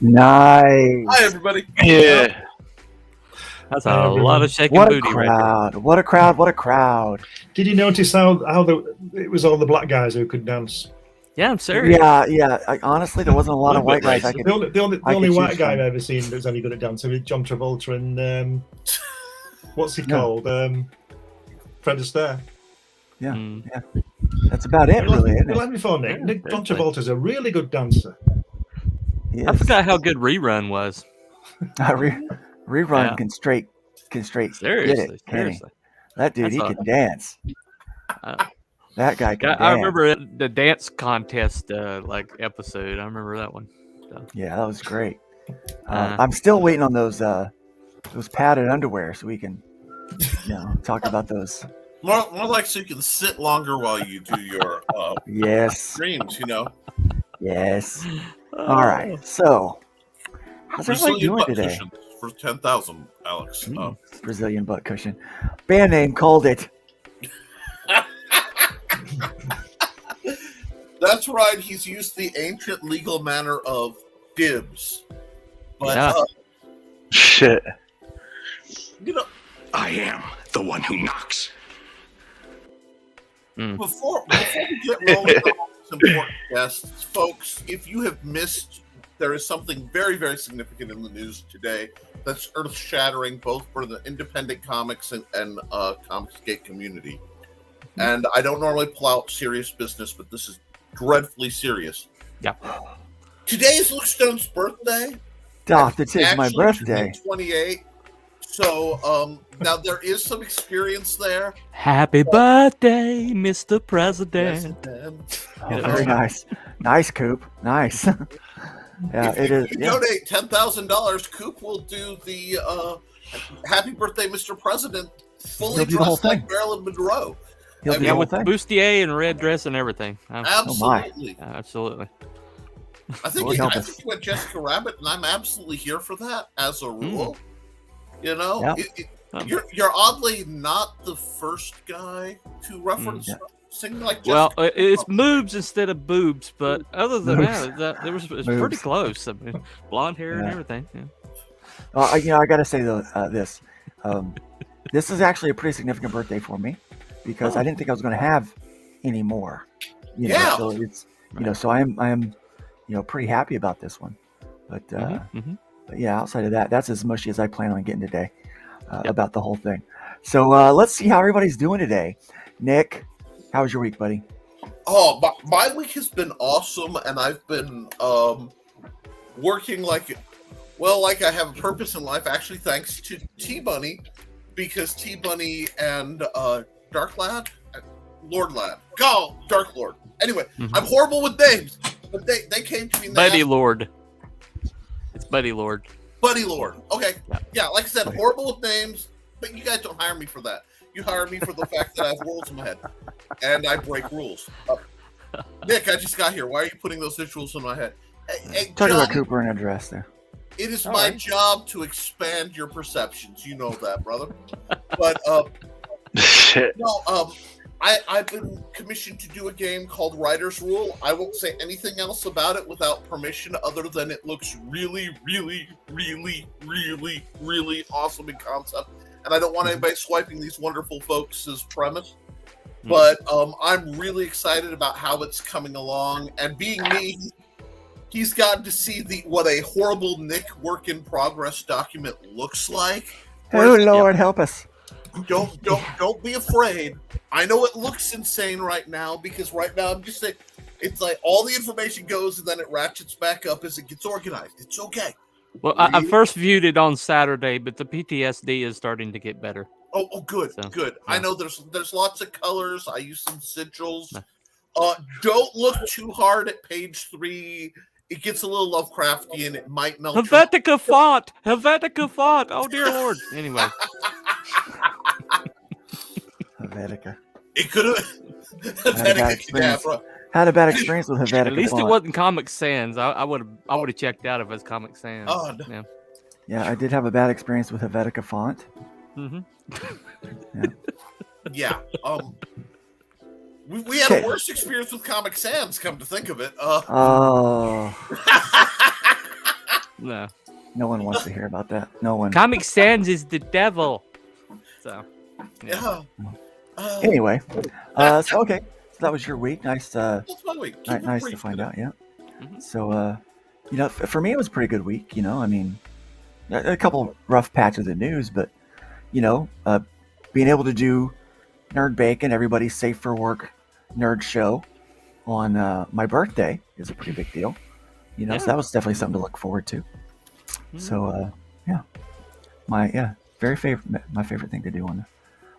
Nice. Hi, everybody. Yeah. That's a lot of shaking What a booty crowd. What a crowd. What a crowd. Did you notice how it was all the black guys who could dance? Yeah, I'm serious. Yeah. Honestly, there wasn't a lot of white guys. The only white guy I've ever seen that was any good at dancing was John Travolta and what's he called? Fred Astaire. Yeah. That's about it, really. Isn't it? Let me phone Nick. John Travolta's a really good dancer. I forgot how good Rerun was. Rerun can straight seriously. That dude, he can dance. That guy can dance. I remember the dance contest episode. I remember that one. So. Yeah, that was great. I'm still waiting on those padded underwear so we can talk about those. More like so you can sit longer while you do your streams, Yes. All right. So, how's everybody doing today? For 10,000, Alex. Brazilian butt cushion. Band name called it. That's right. He's used the ancient legal manner of dibs. But, shit. I am the one who knocks. Before we get rolling on this important guests, folks, if you have missed there is something very, very significant in the news today that's earth-shattering both for the independent comics and Comicsgate community. And I don't normally pull out serious business, but this is dreadfully serious. Yeah. Today is Luke Stone's birthday. Doc, it is my birthday. 28. So now there is some experience there. Happy birthday, Mr. President. Oh, very nice. Nice, Coop. Nice. Yeah, If it is. you Yeah. donate $10,000, Coop will do the Happy Birthday, Mr. President, fully He'll do the whole dressed like thing. Marilyn Monroe. He'll do the Yeah, whole with thing. bustier and red dress and everything. Absolutely. Absolutely. I think Lord you help I us. think you went Jessica Rabbit, and I'm absolutely here for that as a rule. You know, Yeah. you're oddly not the first guy to reference Yeah. singing like Well, Jessica. it's moobs instead of boobs, but other than Moobs. that, it was pretty Moobs. close. I mean, blonde hair and Yeah. everything. Yeah. I got to say though, this. This is actually a pretty significant birthday for me because I didn't think I was going to have any more. You know, Yeah. so it's so I am pretty happy about this one. But but yeah, outside of that, that's as mushy as I plan on getting today about the whole thing. So let's see how everybody's doing today. Nick, how was your week, buddy? Oh, my week has been awesome, and I've been working like I have a purpose in life. Actually, thanks to T-Bunny, because T-Bunny and Dark Lad, Lord Lad, Dark Lord. Anyway, I'm horrible with names, but they came to me. And they Buddy asked, Lord. It's Buddy Lord. Buddy Lord. Okay, yeah, like I said, horrible with names, but you guys don't hire me for that. You hire me for the fact that I have rules in my head, and I break rules. Nick, I just got here. Why are you putting those visuals in my head? Hey, Talking John, about Cooper in a dress there. it is All my right. job to expand your perceptions. You know that, brother. But Shit. no, I've been commissioned to do a game called Writer's Rule. I won't say anything else about it without permission, other than it looks really, really, really, really, really awesome in concept. And I don't want anybody swiping these wonderful folks' premise. But I'm really excited about how it's coming along. And being me, he's gotten to see what a horrible Nick work in progress document looks like. Oh Lord, help us! Don't be afraid. I know it looks insane right now because right now I'm just saying it's like all the information goes and then it ratchets back up as it gets organized. It's okay. Well, I first viewed it on Saturday, but the PTSD is starting to get better. Oh, good, So, good. yeah. I know there's lots of colors. I use some sigils. Don't look too hard at page 3. It gets a little Lovecraftian. It might melt. Helvetica font! Helvetica font! Oh, dear Lord. Anyway. Helvetica. It could have. Had a bad experience with Helvetica. At least it font. wasn't Comic Sans. I would have checked out if it was Comic Sans. Oh, no. Yeah. Yeah, I did have a bad experience with Helvetica font. Mm-hmm. Yeah. We had a worse experience with Comic Sans, come to think of it. Oh, No. no one wants to hear about that. No one. Comic Sans is the devil. So. Yeah. Anyway, so okay, so that was your week. Nice, That's my week. Keep it nice to brief find today. out. Yeah. Mhm. So, for me, it was a pretty good week. I mean, a couple rough patches of news, but being able to do Nerd Bacon, everybody's safe for work nerd show on my birthday is a pretty big deal. So that was definitely something to look forward to. So, my favorite thing to do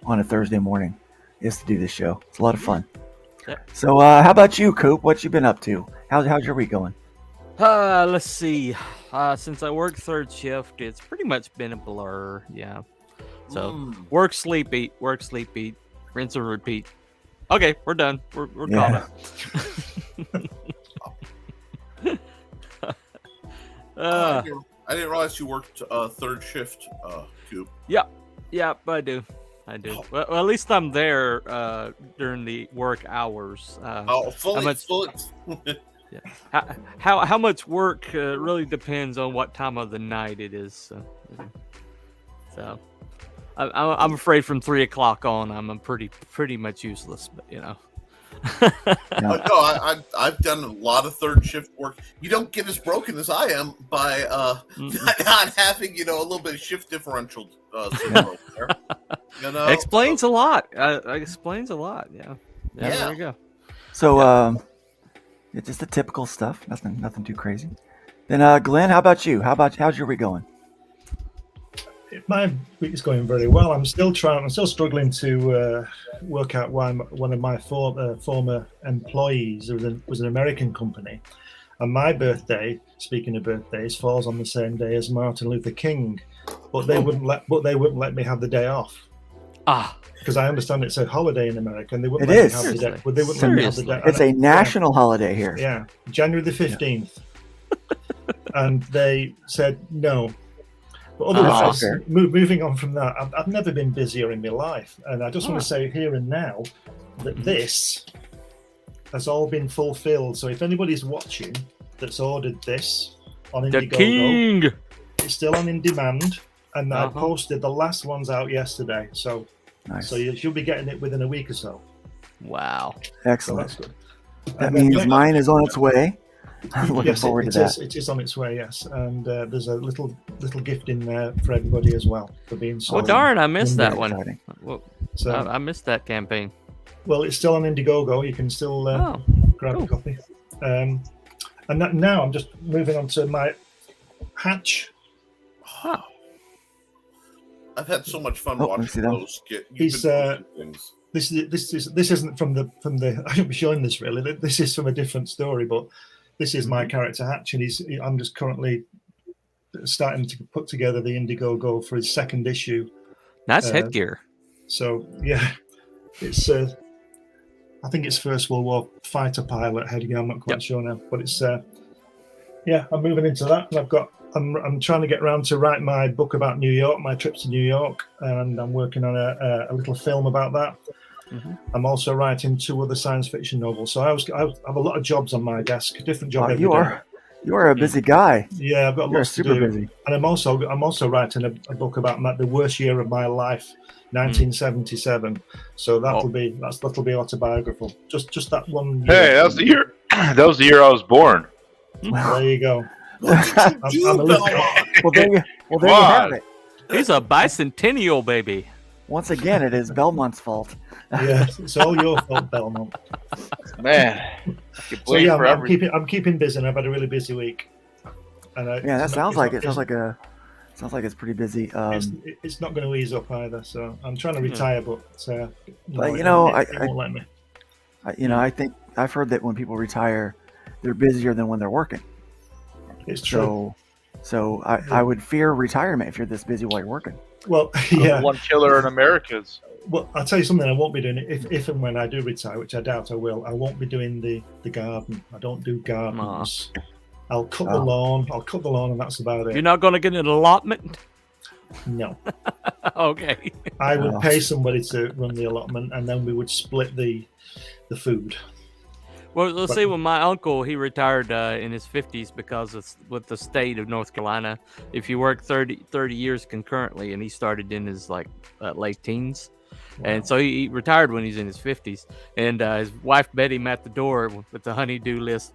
on a Thursday morning is to do this show. It's a lot of fun. Yeah. So, how about you, Coop? What you been up to? How's your week going? Let's see. Since I work third shift, it's pretty much been a blur. Yeah. So work, sleep, eat, rinse and repeat. Okay, we're done. We're Yeah. caught up. I didn't realize you worked third shift, Coop. Yeah, I do. Well, at least I'm there during the work hours. Fully. How much work really depends on what time of the night it is. So I'm afraid from 3 o'clock on, I'm pretty much useless. But No, I've done a lot of third shift work. You don't get as broken as I am by not having a little bit of shift differential syndrome there. Explains a lot. Explains a lot. Yeah. There you go. So it's just the typical stuff. Nothing too crazy. Then Glenn, how about you? How's your week going? My week is going very well. I'm still struggling to work out why one of my former employees was an American company, and my birthday, speaking of birthdays, falls on the same day as Martin Luther King, but they wouldn't let me have the day off. Because I understand it's a holiday in America, and they wouldn't let me have the day. But they wouldn't let me have the day. It's a national holiday here. Yeah, January the 15th, and they said no. But otherwise, moving on from that, I've never been busier in my life. And I just want to say here and now that this has all been fulfilled. So if anybody's watching that's ordered this on Indiegogo, it's still on in demand. And I posted the last ones out yesterday. So you'll be getting it within a week or so. Wow. Excellent. So that's good. That means mine is on its way. I'm looking forward to that. It is on its way, yes. And there's a little gift in there for everybody as well for being so. Oh darn! I missed that one. Well, so I missed that campaign. Well, it's still on Indiegogo. You can still grab a copy. And now I'm just moving on to my hatch. I've had so much fun watching those. This isn't from the. I shouldn't be showing this really. This is from a different story, but. This is my character Hatch, and I'm just currently starting to put together the Indiegogo for his second issue. Nice headgear. So yeah, it's I think it's First World War fighter pilot headgear. I'm not quite sure now, but it's I'm moving into that, and I'm trying to get around to write my book about New York, my trips to New York, and I'm working on a little film about that. Mm-hmm. I'm also writing 2 other science fiction novels, so I have a lot of jobs on my desk, different job every day. You are a busy guy. Yeah, I've got lots to do. Busy. And I'm also writing a book about the worst year of my life, 1977. So that'll be autobiographical. Just that one year. Hey, that was the year. That was the year I was born. There you go. Well, there you have it. He's a bicentennial baby. Once again, it is Belmont's fault. Yeah, it's all your fault, Belmont. Man, so yeah, I'm keeping busy, and I've had a really busy week. And that sounds like it. Sounds like it's pretty busy. It's not going to ease up either. So I'm trying to retire, but it won't let me. I think I've heard that when people retire, they're busier than when they're working. It's true. So I would fear retirement if you're this busy while you're working. Well, yeah. One killer in America's. Well, I'll tell you something. I won't be doing it if and when I do retire, which I doubt I will. I won't be doing the garden. I don't do gardens. I'll cut the lawn. And that's about it. You're not going to get an allotment? No. Okay. I would pay somebody to run the allotment, and then we would split the food. Well, let's see. When my uncle, he retired in his 50s because with the state of North Carolina, if you work 30 years concurrently, and he started in his late teens. Wow. And so he retired when he's in his 50s. And his wife met him at the door with the honey-do list.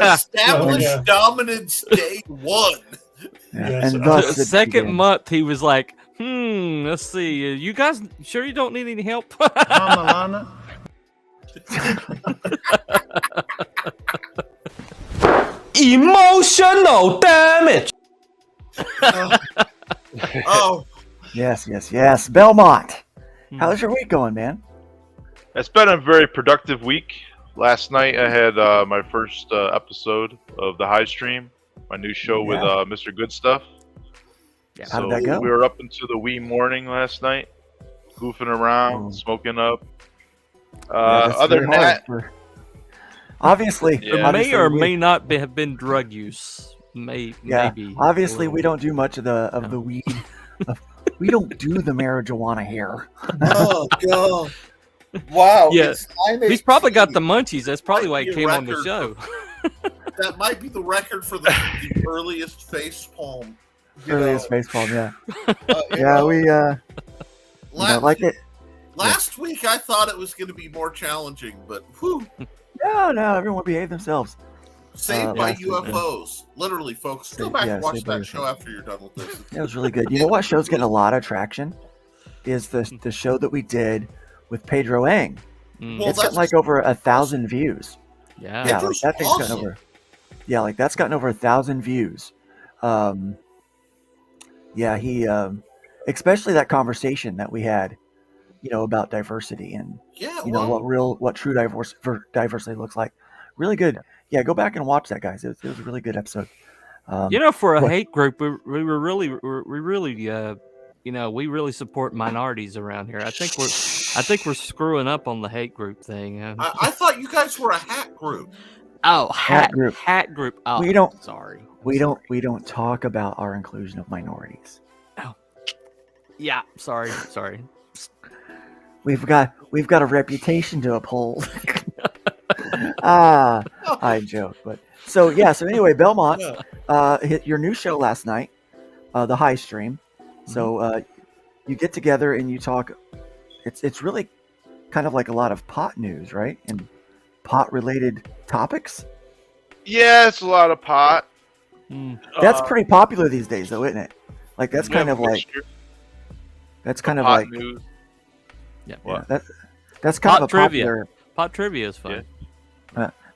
Established dominance day one. Yeah. And the second month, he was like, let's see. You guys sure you don't need any help? Lana? Emotional damage. Yes. Belmont, how's your week going, man? It's been a very productive week. Last night I had my first episode of the High Stream, my new show with Mr. Good Stuff. Yeah. How did that go? We were up into the wee morning last night, goofing around, smoking up. Other than that, obviously, there may or may not have been drug use. Maybe. Obviously, we don't do much of the weed. We don't do the marijuana here. Oh God! Wow. Yeah. He's probably got the munchies. That's probably why he came on the show. That might be the record for the earliest face palm. Earliest face palm, yeah. like it. Last week I thought it was going to be more challenging, but whew, No, everyone behave themselves. saved by last week, UFOs. Literally, folks. Go back and watch Saved by that show UFOs. after you're done with this. It was really good. You know what show's getting a lot of traction? Is the show that we did with Pedro Ang. Mm. Well, It's got like over 1,000 views. Yeah. Yeah, like Pedro's that thing's gotten awesome. over. Yeah, like that's gotten over 1,000 views. Yeah, he, especially that conversation that we had, about diversity and Yeah, what true diversity looks like. Really good. Yeah, go back and watch that, guys. It was a really good episode. For a but- hate group, we really we really support minorities around here. I think we're screwing up on the hate group thing. I thought you guys were a hat group. Hat group. Hat group. Oh, We don't- Sorry. we don't talk about our inclusion of minorities. Yeah. Sorry. We've got a reputation to uphold. I joke, but so anyway, Belmont, hit your new show last night, the High Stream. So you get together and you talk. It's really kind of like a lot of pot news, right? And pot related topics. Yeah, it's a lot of pot. That's pretty popular these days, though, isn't it? Like that's we kind have of a like pot news. Yeah. What? That's kind Pot of a trivia. popular. Pot trivia is fun.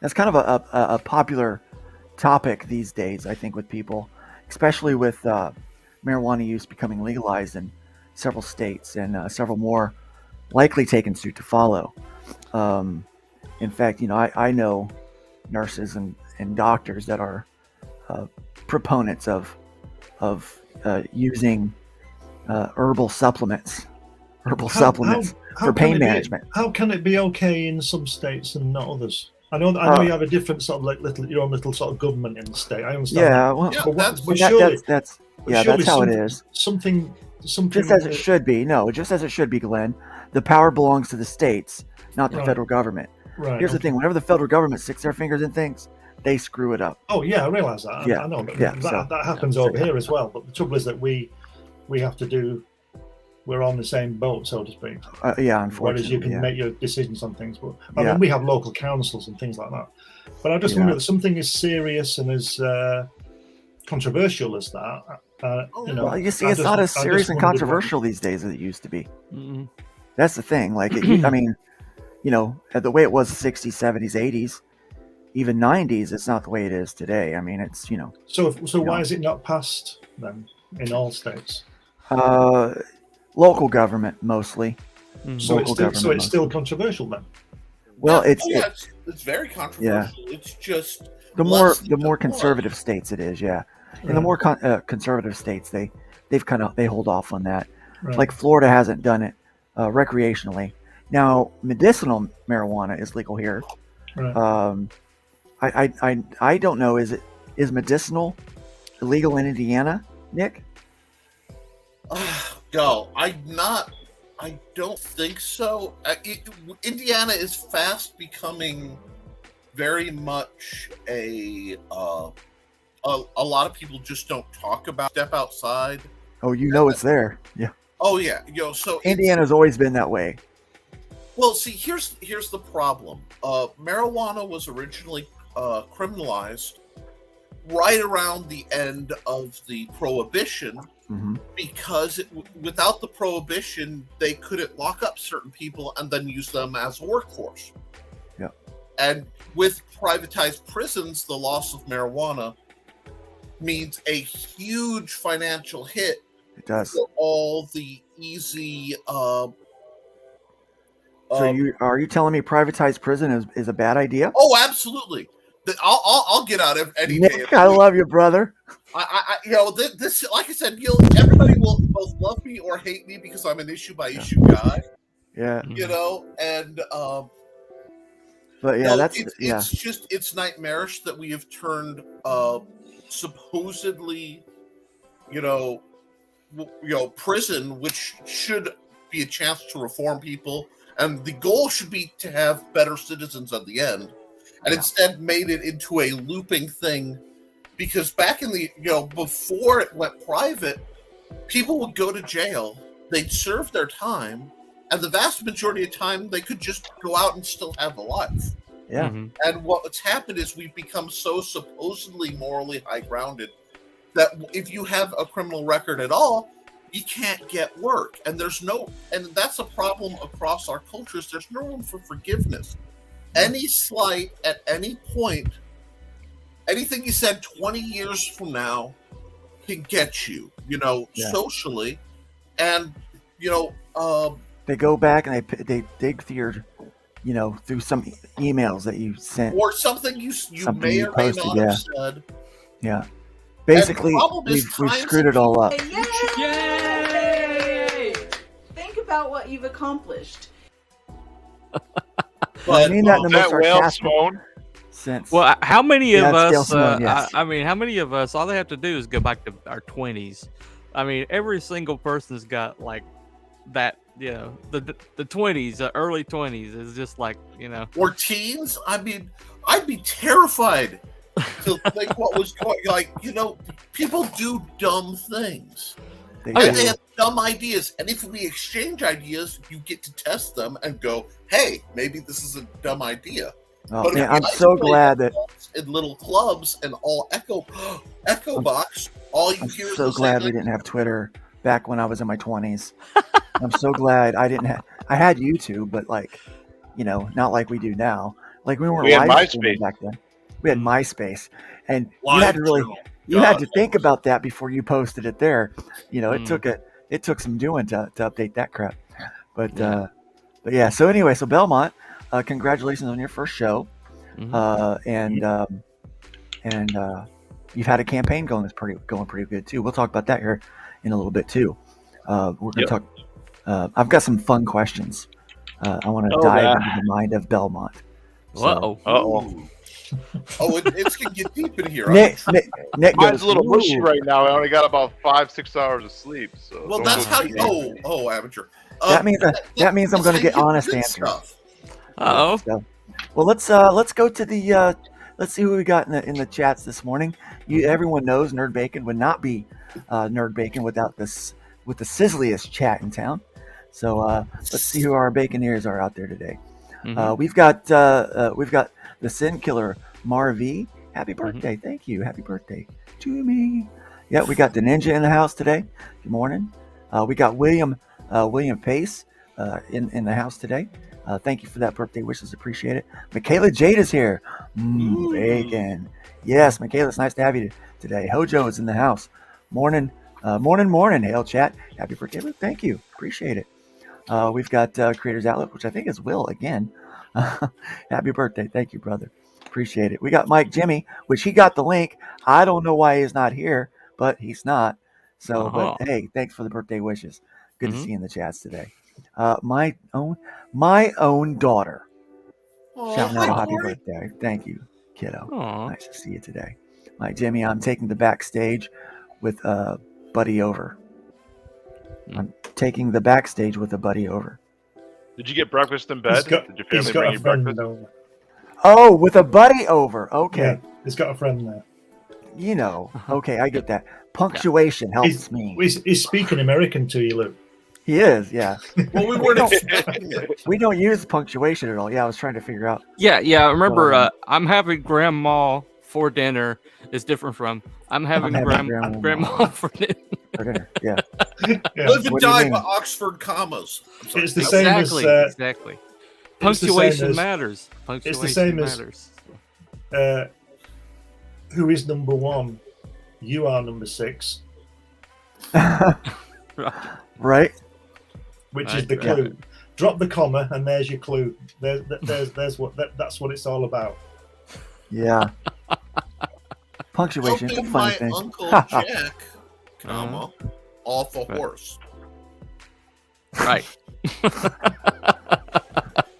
That's kind of a popular topic these days, I think, with people, especially with marijuana use becoming legalized in several states and several more likely taking suit to follow. In fact, I know nurses and doctors that are proponents of using herbal supplements for pain management. How can it be okay in some states and not others? I know you have a different sort of like your own little sort of government in the state. I understand. Yeah, well, Yeah, but surely that's how it is. Something. Just as it should be. No, just as it should be, Glenn. The power belongs to the states, not the Right. federal government. Right. Here's the thing: whenever the federal government sticks their fingers in things, they screw it up. Oh yeah, I realise that. Yeah, I know that, yeah, that happens over here as well. But the trouble is that we have to do. We're on the same boat, so to speak. Yeah, unfortunately. Whereas you can yeah. make your decisions on things. But I Yeah. mean, we have local councils and things like that. But I just Yeah. wonder that something as serious and as controversial as that. Well, you see, I it's not as I serious and wondered controversial these days as it used to be. Mhm. That's the thing. Like, I mean, the way it was 60s, 70s, 80s, even 90s, it's not the way it is today. I mean, it's, So why is it not passed then in all states? local government mostly. So Local it's government still controversial then. Well, it's very controversial. It's just the less more than one. conservative states it is, yeah. In the Right. more conservative states, they hold off on that. Right. Like Florida hasn't done it recreationally. Now, medicinal marijuana is legal here. Right. I don't know. Is medicinal illegal in Indiana, Nick? No, I don't think so. Indiana is fast becoming very much a lot of people just don't talk about step outside. Oh, it's there. Yeah. Oh yeah, so Indiana's always been that way. Well, see, here's the problem. Marijuana was originally criminalized right around the end of the Prohibition, Mm-hmm. because without the Prohibition, they couldn't lock up certain people and then use them as a workforce. Yeah. And with privatized prisons, the loss of marijuana means a huge financial hit It does. for all the easy. So are you telling me privatized prison is a bad idea? Oh, absolutely. I'll get out any day. Nick, I love you, brother. I this like I said, everybody will both love me or hate me because I'm an issue by issue guy. Yeah. And But yeah, it's nightmarish that we have turned supposedly, prison, which should be a chance to reform people, and the goal should be to have better citizens at the end, and instead made it into a looping thing. Because back in the before it went private, people would go to jail they'd serve their time, and the vast majority of time they could just go out and still have a life. Yeah. Mhm. And what's happened is we've become so supposedly morally high-grounded that if you have a criminal record at all, you can't get work. And that's a problem across our cultures. There's no room for forgiveness. Any slight at any point, anything you said 20 years from now can get you, socially. And, They go back and they dig through your, through some emails that you sent. or something you Something may you or may posted, not yeah. have said. Yeah. Basically, problem is we've times screwed it all up. Yay! Think about what you've accomplished. I mean that in the most That whale, sarcastic Simone. sense. Well, how many Yeah, of it's Gail us? Simone, yes. I mean, how many of us? All they have to do is go back to our 20s. I mean, every single person's got like that. The 20s, the early 20s is just like Or teens. I mean, I'd be terrified to think what was going. People do dumb things, They and do. they have dumb ideas. And if we exchange ideas, you get to test them and go, "Hey, maybe this is a dumb idea." Oh, But if man, you I'm so isolate glad that yourselves in little clubs and all echo box, all you I'm hear is so the glad same we didn't have Twitter back when I was in my 20s. I'm so glad I didn't have. I had YouTube, but not like we do now. Like we weren't We had live streaming MySpace. back then. We had MySpace, and Live you had to really, journal. you had to God. think about that before you posted it there. It took some doing to update that crap. But yeah. So anyway, so Belmont, congratulations on your first show, Mhm. and you've had a campaign going pretty good too. We'll talk about that here in a little bit too. We're going to Yep. talk. I've got some fun questions. I want to Oh, dive yeah. into the mind of Belmont. So, Uh-oh. Uh-oh. It's gonna get deep in here. Nick Mine's goes, a little mushy "Ooh." right now. I only got about 5-6 hours of sleep. So Well, don't that's go how too you. deep. Amateur. That means I'm going to get honest good answers. stuff. Uh-oh. So, well, let's go to the let's see who we got in the chats this morning. Everyone knows Nerd Bacon would not be Nerd Bacon without this with the sizzliest chat in town. So let's see who our Baconeers are out there today. Mhm. We've got the Sin Killer Marv. Happy birthday! Thank you. Happy birthday to me. Yeah, we got the Ninja in the house today. Good morning. We got William Pace in the house today. Thank you for that birthday wishes. Appreciate it. Michaela Jade is here. Bacon. Yes, Michaela, it's nice to have you today. Hojo is in the house. Morning. Hail chat. Happy birthday, Luke. Thank you. Appreciate it. We've got Creators Outlet, which I think is Will again. Happy birthday. Thank you, brother. Appreciate it. We got Mike Jimmy, which he got the link. I don't know why he's not here, but he's not. So, but hey, thanks for the birthday wishes. Good to see you in the chats today. My own daughter. Shouting out a happy birthday. Thank you, kiddo. Aw. Nice to see you today. Mike Jimmy, I'm taking the backstage with Buddy Over. I'm taking the backstage with a Buddy Over. Did you get breakfast in bed? Did your He's family got bring a you friend breakfast? over. Oh, with a Buddy Over. Okay. Yeah, he's got a friend there. Okay, I get that. Punctuation helps me. He's speaking American to you, Luke. He is, yeah. Well, we weren't expecting it. We don't use punctuation at all. Yeah, I was trying to figure out. Yeah. Remember, I'm having grandma for dinner is different from I'm having grandma for dinner. For dinner. Yeah. Yeah. Live and What do you die mean? by Oxford commas. I'm sorry. It's the same Exactly. as Exactly. it's the same Punctuation as- matters. Punctuation the same as- matters. who is number one? You are number 6, Right? which is Right, the right. clue. Drop the comma, and there's your clue. There's what that's what it's all about. Yeah. Punctuation. It's a Helping funny my thing. Uncle Jack, comma, off a Right. horse. Right.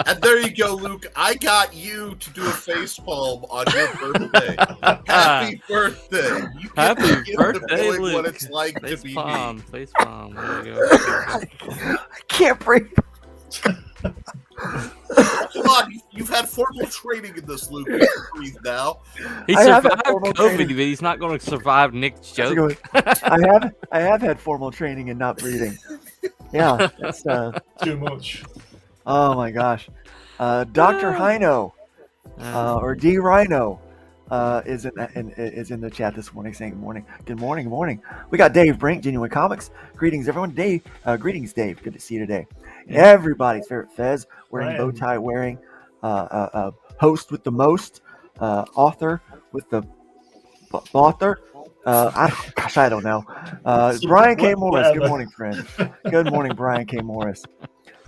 And there you go, Luke. I got you to do a facepalm on your birthday. Happy birthday! You get Happy the gift of birthday, knowing Luke. what it's like to Face be palm. me. Face palm. There you go. I can't breathe. Come on, you've had formal training in this, Luke. You can breathe now. He I have a survived formal COVID, training. but he's not going to survive Nick's That's a joke. good one. I have had formal training in not breathing. Yeah, that's Too much. oh my gosh. Dr. Hino or D Rhino is in the chat this morning saying good morning. Good morning, good morning. We got Dave Brink, Genuine Comics. Greetings, everyone. Dave, greetings, Dave. Good to see you today. And everybody's favorite Fez, wearing bow tie, wearing host with the most, author with the author. I don't know. Brian K. Morris. Good morning, friend. Good morning, Brian K. Morris.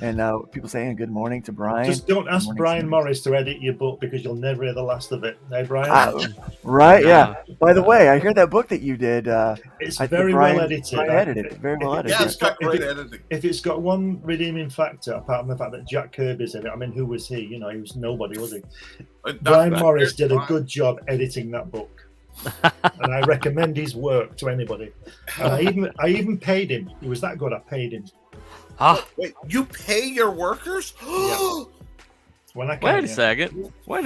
And people saying good morning to Brian. Just don't ask Brian Steve. Morris to edit your book because you'll never hear the last of it. Hey, Brian? Right, yeah. By the way, I hear that book that you did. It's very well edited. Brian edited it. Very well edited. Yeah, it's got great editing. If it's got one redeeming factor, apart from the fact that Jack Kirby's in it, I mean, who was he? You know, he was nobody, was he? Brian Morris did a good job editing that book. And I recommend his work to anybody. And I even paid him. He was that good, I paid him. Wait, you pay your workers? Yeah. When I Wait a second. What?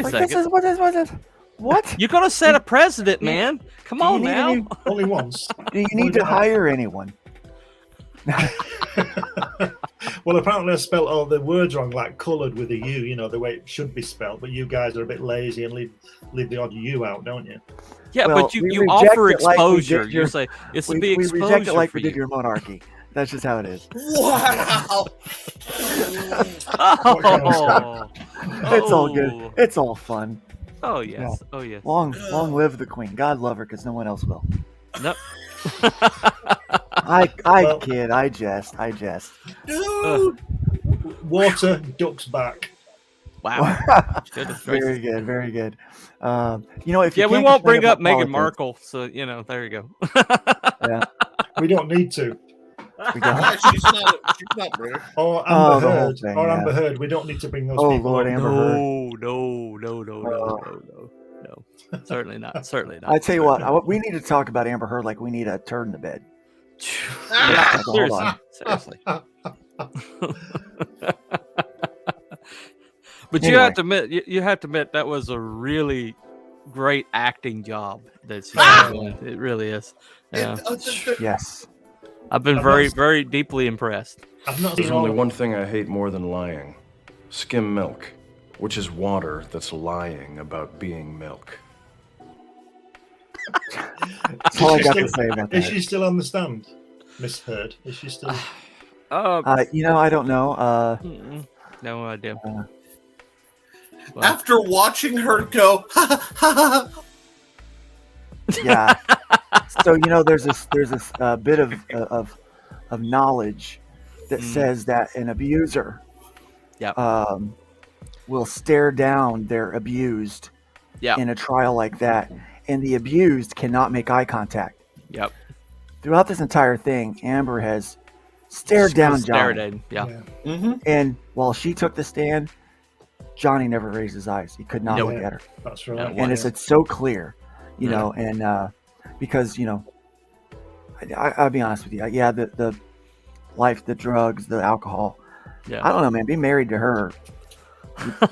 What? You gotta set a precedent, man. Come on now. Only once. Do you need to hire anyone? Well, apparently I spelled all the words wrong, like coloured with a U, you know, the way it should be spelled. But you guys are a bit lazy and leave the odd U out, don't you? Yeah, Well, but you we offer reject it like we exposure. did You your- say it's to We be exposure reject it like for we did you. your monarchy. That's just how it is. Wow! Oh. It's all good. It's all fun. Oh yes. Oh yes. Long live the queen. God love her, because no one else will. Nope. I kid. I jest. Dude! Water, ducks back. Wow. Goodness Very gracious. good. Very good. You know, if you Yeah, we can't won't complain bring up about Meghan politics- Markle, so you know, there you go. Yeah, We don't need to. we don't. Why? She's not British. Or Oh, Amber the whole Heard. thing, Or yeah. Amber Heard. We don't need to bring those Oh, people Lord, up. Amber Heard. No. Certainly not. Certainly not. I tell you what, we need to talk about Amber Heard like we need a turd in the bed. Yeah, Hold seriously. on. Seriously. But you Anyway. have to admit, you have to admit that was a really great acting job that she's doing. It really is. Yeah. Yes. I've been very deeply impressed. I've not There's seen only all. one thing I hate more than lying. Skim milk, which is water that's lying about being milk. That's all I got to say about Is that. she still on the stand, Miss Heard? Is she still? You know, I don't know. No idea. Well, After watching her go, Yeah. So you know, there's this bit of knowledge that says that an abuser, Yep. will stare down their abused, Yep. in a trial like that, and the abused cannot make eye contact. Yep. Throughout this entire thing, Amber has stared down Stared Johnny, at. Yeah. and while she took the stand, Johnny never raised his eyes. He could not Nope. look at her. That's right. No, And it's so clear, you know, and because, you know, I'll be honest with you. Yeah, the life, the drugs, the alcohol. Yeah. I don't know, man. Being married to her,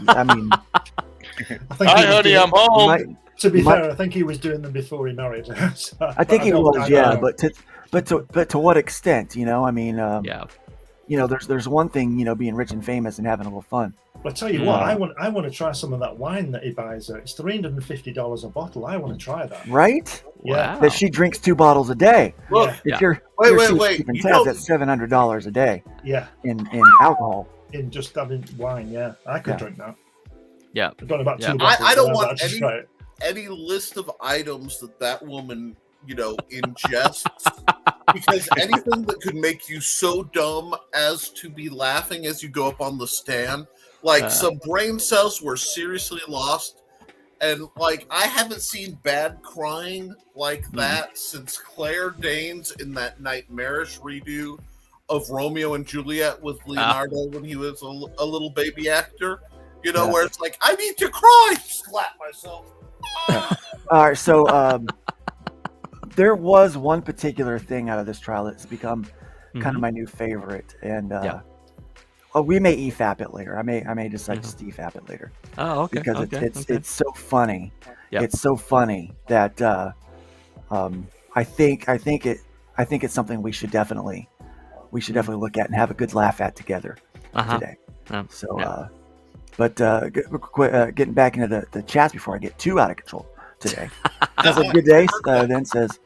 I mean, I think Hi, he was honey, doing- I'm home. To be might- fair, I think he was doing them before he married her. So, I think he don't- was, I yeah. don't know. But to what extent? You know, I mean, Yeah. you know, there's one thing, you know, being rich and famous and having a little fun. But I tell you what, I want to try some of that wine that he buys. It's $350 a bottle. I want to try that. Right? Yeah. Wow. That she drinks 2 bottles a day. look, Yeah. If Yeah. you're Wait, you're wait, too wait. cheap and You fast, know- that's $700 a day Yeah, in alcohol. in just having wine. Yeah, I could Yeah. drink that. Yeah. I've got about Yeah. 2 bottles. I don't but want I'd just any- try it. any list of items that woman, you know, ingests, because anything that could make you so dumb as to be laughing as you go up on the stand, like some brain cells were seriously lost, and like I haven't seen bad crying like that since Claire Danes in that nightmarish redo of Romeo and Juliet with Leonardo when he was a little baby actor, you know, where it's like, I need to cry, slap myself. All right, so there was one particular thing out of this trial that's become kind of my new favorite, and we may EFAP it later. I may decide to EFAP it later. Oh, okay. Because okay. it's so funny. Yeah. It's so funny that I think it's something we should definitely we should definitely look at and have a good laugh at together today. So, getting back into the chats before I get too out of control today. Sounds like a good day. Then says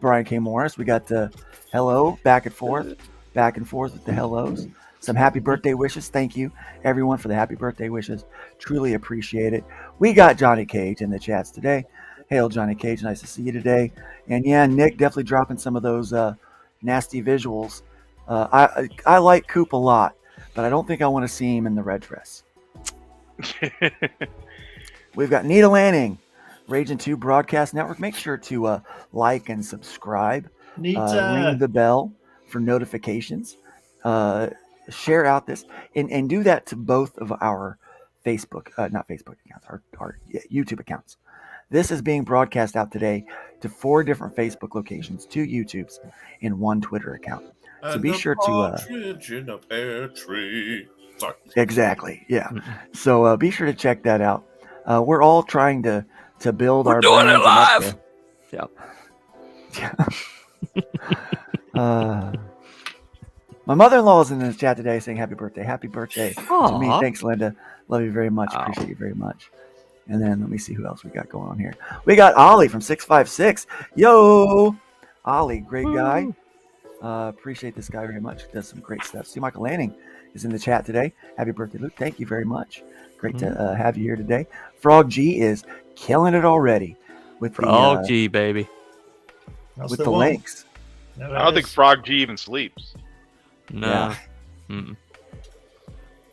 Brian K. Morris. We got the hello back and forth with the hellos. Some happy birthday wishes. Thank you, everyone, for the happy birthday wishes. Truly appreciate it. We got Johnny Cage in the chats today. Hail, Johnny Cage. Nice to see you today. And yeah, Nick definitely dropping some of those nasty visuals. I like Coop a lot, but I don't think I want to see him in the red dress. We've got Nita Lanning, Raging 2 Broadcast Network. Make sure to like and subscribe. Ring the bell for notifications. Share out this and do that to both of our Facebook, not Facebook accounts, our YouTube accounts. This is being broadcast out today to 4 different Facebook locations, 2 YouTubes, and 1 Twitter account. So be sure to. Sorry. Exactly. Yeah. So be sure to check that out. We're all trying to build our doing it brands. live. Yeah. My mother-in-law is in the chat today saying happy birthday. Happy birthday to me. Thanks, Linda. Love you very much. Appreciate you very much. And then let me see who else we got going on here. We got Ollie from 656. Yo, Ollie, great guy. Appreciate this guy very much. Does some great stuff. See, Michael Lanning is in the chat today. Happy birthday, Luke. Thank you very much. Great to have you here today. Frog G is killing it already with Frog G, baby. With the links. I don't think Frog G even sleeps. No. Yeah.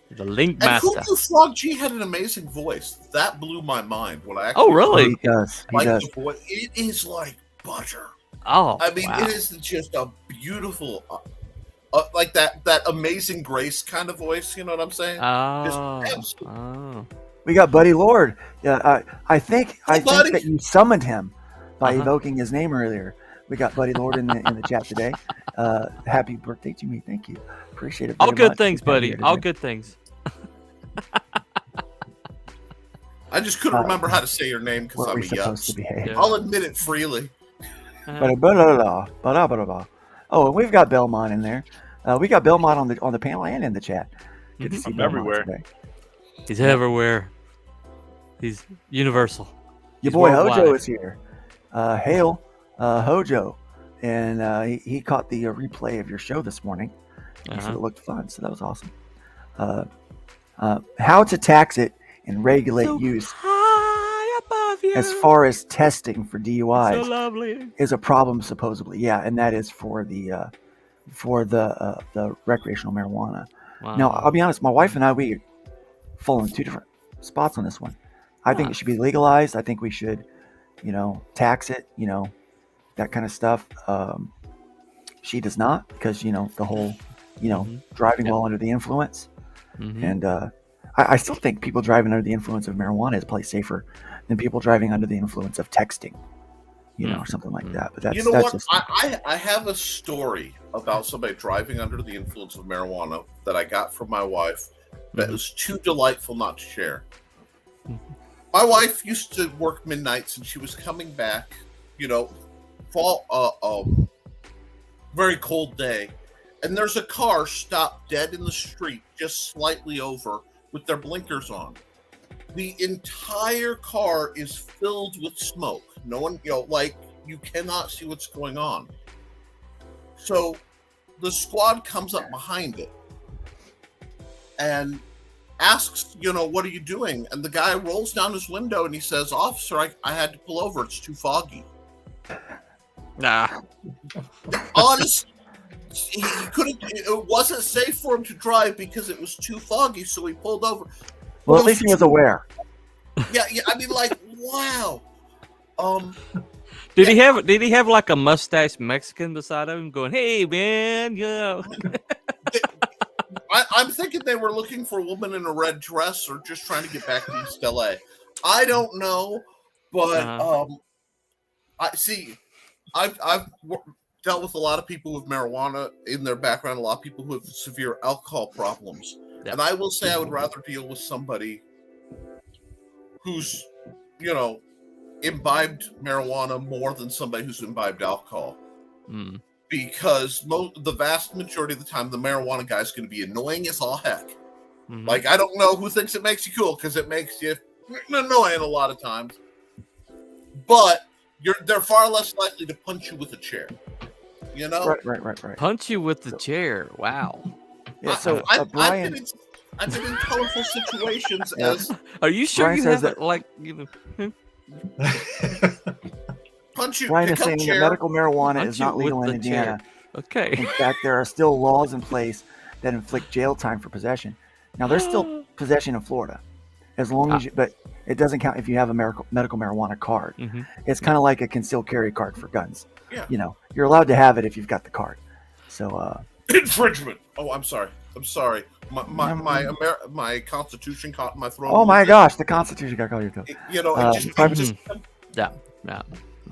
The Link And Master. who knew Frog G had an amazing voice? That blew my mind when I actually. Oh, really? He does. He does. The voice. It is like butter. Oh, I mean, wow. it is just a beautiful, like that Amazing Grace kind of voice. You know what I'm saying? We got Buddy Lord. Yeah, I think Buddy. that you summoned him by evoking his name earlier. We got Buddy Lord in the chat today. Happy birthday to me. Thank you. Appreciate it. All good much. things, buddy. All good things. I just couldn't remember how to say your name because I'm a yuck. Yeah. I'll admit it freely. Oh, and we've got Belmont in there. We got Belmont on the panel and in the chat. Good to see I'm Belmont everywhere. today. He's everywhere. He's universal. Your boy Hojo is here. Hail, Hojo. And he caught the replay of your show this morning. So it looked fun. So that was awesome. How to tax it and regulate use as far as testing for DUIs is a problem supposedly. Yeah, and that is for the recreational marijuana. Wow. Now, I'll be honest, my wife and I, we fall in 2 different spots on this one. I think it should be legalized. I think we should, tax it, that kind of stuff. She does not, because, the whole, driving while under the influence. And I still think people driving under the influence of marijuana is probably safer than people driving under the influence of texting, or something like that. But that's what? just... I have a story about somebody driving under the influence of marijuana that I got from my wife that was too delightful not to share. My wife used to work midnights, and she was coming back, fall, very cold day, and there's a car stopped dead in the street, just slightly over, with their blinkers on. The entire car is filled with smoke. No one, you cannot see what's going on. So the squad comes up behind it and asks, what are you doing? And the guy rolls down his window and he says, "Officer, I had to pull over. It's too foggy." Nah. Honest, he couldn't. It wasn't safe for him to drive because it was too foggy, so he pulled over. Well, at least he was aware. Yeah. I mean, wow. Did he have like a mustache Mexican beside him going, "Hey man, I'm thinking they were looking for a woman in a red dress or just trying to get back to East LA. I don't know, but I see. I've dealt with a lot of people with marijuana in their background, a lot of people who have severe alcohol problems. Yeah. And I will say I would rather deal with somebody who's, imbibed marijuana more than somebody who's imbibed alcohol. because the vast majority of the time, the marijuana guy is going to be annoying as all heck. Mhm. Like, I don't know who thinks it makes you cool, because it makes you annoying a lot of times. But they're far less likely to punch you with a chair. You know? Right. Punch you with the chair. Wow. Yeah. So I've Brian, been in colorful situations Yeah. as Are you sure Brian you says haven't, like, you know, punch you. Brian pick is up saying that chair. medical marijuana punch is you not with legal in the Indiana. chair? Okay. In fact, there are still laws in place that inflict jail time for possession. Now, there's still possession in Florida, as long as but it doesn't count if you have a medical marijuana card. Mm-hmm. It's kind of like a concealed carry card for guns. Yeah. You know, you're allowed to have it if you've got the card. So, Infringement. Oh, I'm sorry. My Constitution caught my throat. oh my gosh, the Constitution got called your toe. You know, it just Yeah.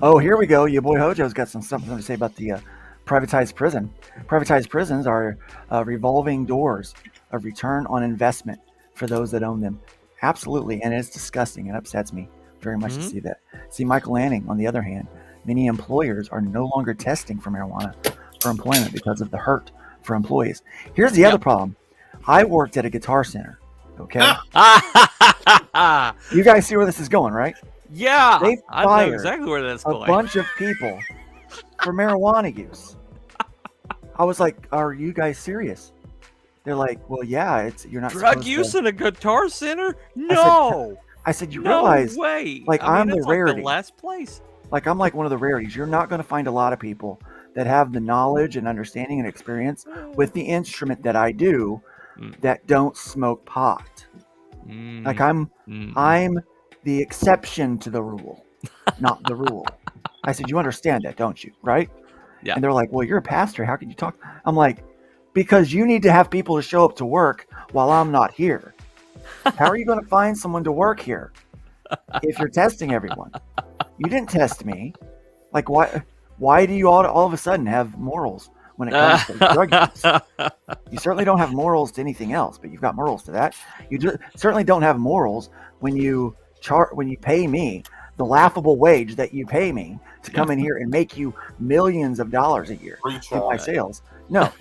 Oh, here we go. Your boy Hojo's got something to say about the privatized prison. Privatized prisons are revolving doors of return on investment for those that own them. Absolutely, and it's disgusting. It upsets me very much to see that. See, Michael Lanning, on the other hand, many employers are no longer testing for marijuana for employment because of the hurt for employees. Here's the other problem. I worked at a Guitar Center. Okay, you guys see where this is going, right? Yeah, They I know fired exactly where that's a going. bunch of people for marijuana use. I was like, "Are you guys serious?" They're like, "Well, yeah, you're not Drug supposed use to." in a guitar center? No. I said, "You No realize, way. like, I mean, I'm the that's like rarity. the last place. Like, I'm like one of the rarities. You're not going to find a lot of people that have the knowledge and understanding and experience with the instrument that I do that don't smoke pot. Like, I'm the exception to the rule, not the rule." I said, "You understand that, don't you? Right?" Yeah. And they're like, "Well, you're a pastor. How can you talk?" I'm like, "Because you need to have people to show up to work while I'm not here. How are you going to find someone to work here if you're testing everyone? You didn't test me. Like, why do you all of a sudden have morals when it comes to drug use? You certainly don't have morals to anything else, but you've got morals to that. You certainly don't have morals when you pay me the laughable wage that you pay me to come in here and make you millions of dollars a year in my sales. No,